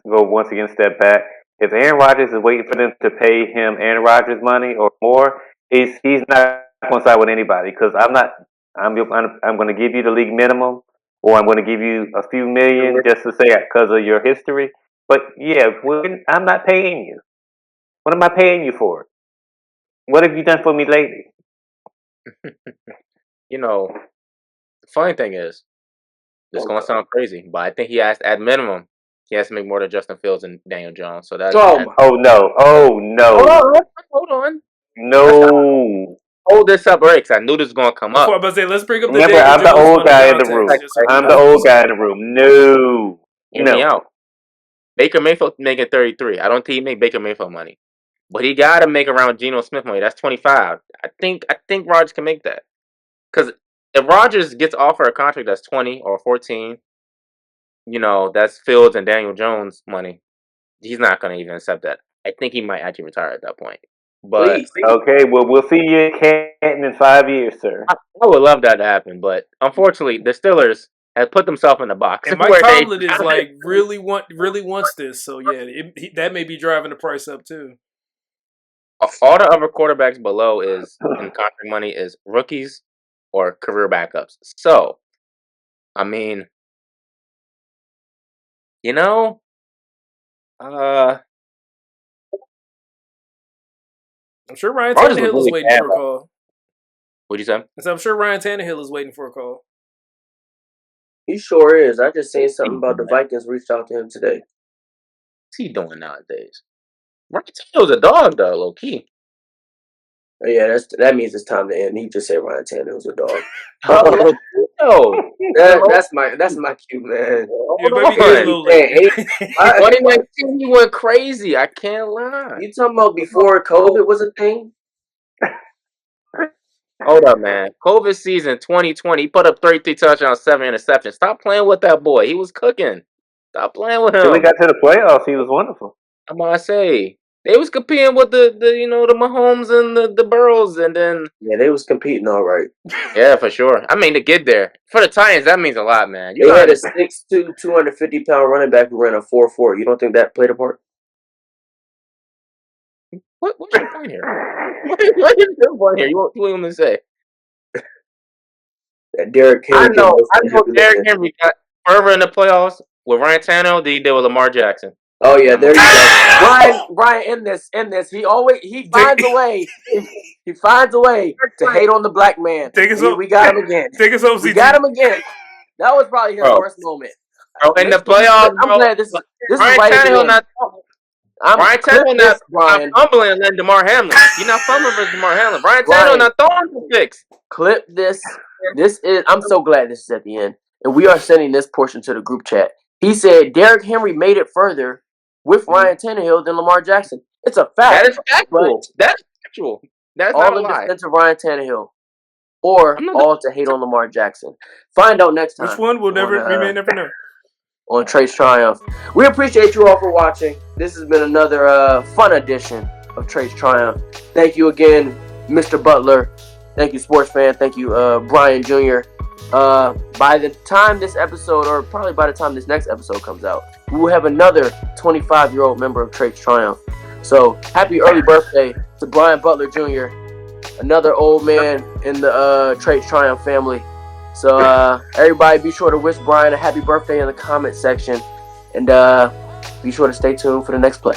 go once again step back. If Aaron Rodgers is waiting for them to pay him Aaron Rodgers money or more, he's not going to side with anybody because I'm not. I'm going to give you the league minimum, or I'm going to give you a few million just to say because of your history. But yeah, I'm not paying you. What am I paying you for? What have you done for me lately? You know, the funny thing is, this is going to sound crazy, but I think he has, at minimum, he has to make more than Justin Fields and Daniel Jones. So that's. Oh no! Hold on. No. Hold this up, Rick. I knew this was going to come up. Let's bring up the. Remember, I'm the old guy in the room. I'm the old guy in the room. No. Hear me out. Baker Mayfield making 33. I don't think he make Baker Mayfield money, but he got to make around Geno Smith money. That's 25. I think Rodgers can make that because if Rodgers gets offered a contract that's 20 or 14, you know that's Fields and Daniel Jones money. He's not going to even accept that. I think he might actually retire at that point. But okay, well we'll see you in Canton in 5 years, sir. I would love that to happen, but unfortunately, the Steelers have put themselves in the box. And Mike Tomlin is like really wants this, so yeah, that may be driving the price up too. All the other quarterbacks below is in contract money is rookies or career backups. So, I mean, you know, I'm sure Ryan Tannehill is waiting for a call. What'd you say? I'm sure Ryan Tannehill is waiting for a call. He sure is. I just seen something about the Vikings reached out to him today. What's he doing nowadays? Ryan Tannehill's a dog, though, low key. Oh, yeah, that means it's time to end. He just said Ryan Tannehill's a dog. No, that's my cue, man. 2019, he went crazy. I can't lie. You talking about before COVID was a thing? Hold up, man. COVID season 2020, he put up 33 touchdowns, 7 interceptions. Stop playing with that boy. He was cooking. Stop playing with him. Till he got to the playoffs, he was wonderful. I'm gonna say they was competing with the Mahomes and the Burrows, and then they was competing all right. Yeah, for sure. I mean, to get there for the Titans, that means a lot, man. They had a 6'2", 250-pound running back who ran a 4.4. You don't think that played a part? What's your point here? What is your point here? What do you want me to say? That Derrick Henry. I know Derrick Henry got further in the playoffs with Ryan Tannehill than he did with Lamar Jackson. Oh yeah, there you go. Brian, in this, he finds a way. He finds a way to hate on the black man. We got him again. We got him again. That was probably his worst moment. Bro, in the playoffs, I'm glad this is Ryan right Tannehill not. Ryan Tannehill not fumbling and then DeMar Hamlin. You're not fumbling versus DeMar Hamlin. Ryan Tannehill not throwing the picks. Clip this. I'm so glad this is at the end. And we are sending this portion to the group chat. He said Derrick Henry made it further with Ryan Tannehill than Lamar Jackson. It's a fact. That is factual. That's factual. That's all not a in lie. defense of Ryan Tannehill. Or all to hate on Lamar Jackson. Find out next time. Which one we may never know. On Trace Triumph. We appreciate you all for watching. This has been another fun edition of Trace Triumph. Thank you again, Mr. Butler. Thank you, Sports Fan. Thank you, Brian Jr. By the time this episode, or probably by the time this next episode comes out, we will have another 25-year-old member of Trace Triumph. So, happy early birthday to Brian Butler Jr. another old man in the Traits Triumph family. So everybody be sure to wish Brian a happy birthday in the comment section. And be sure to stay tuned for the next play.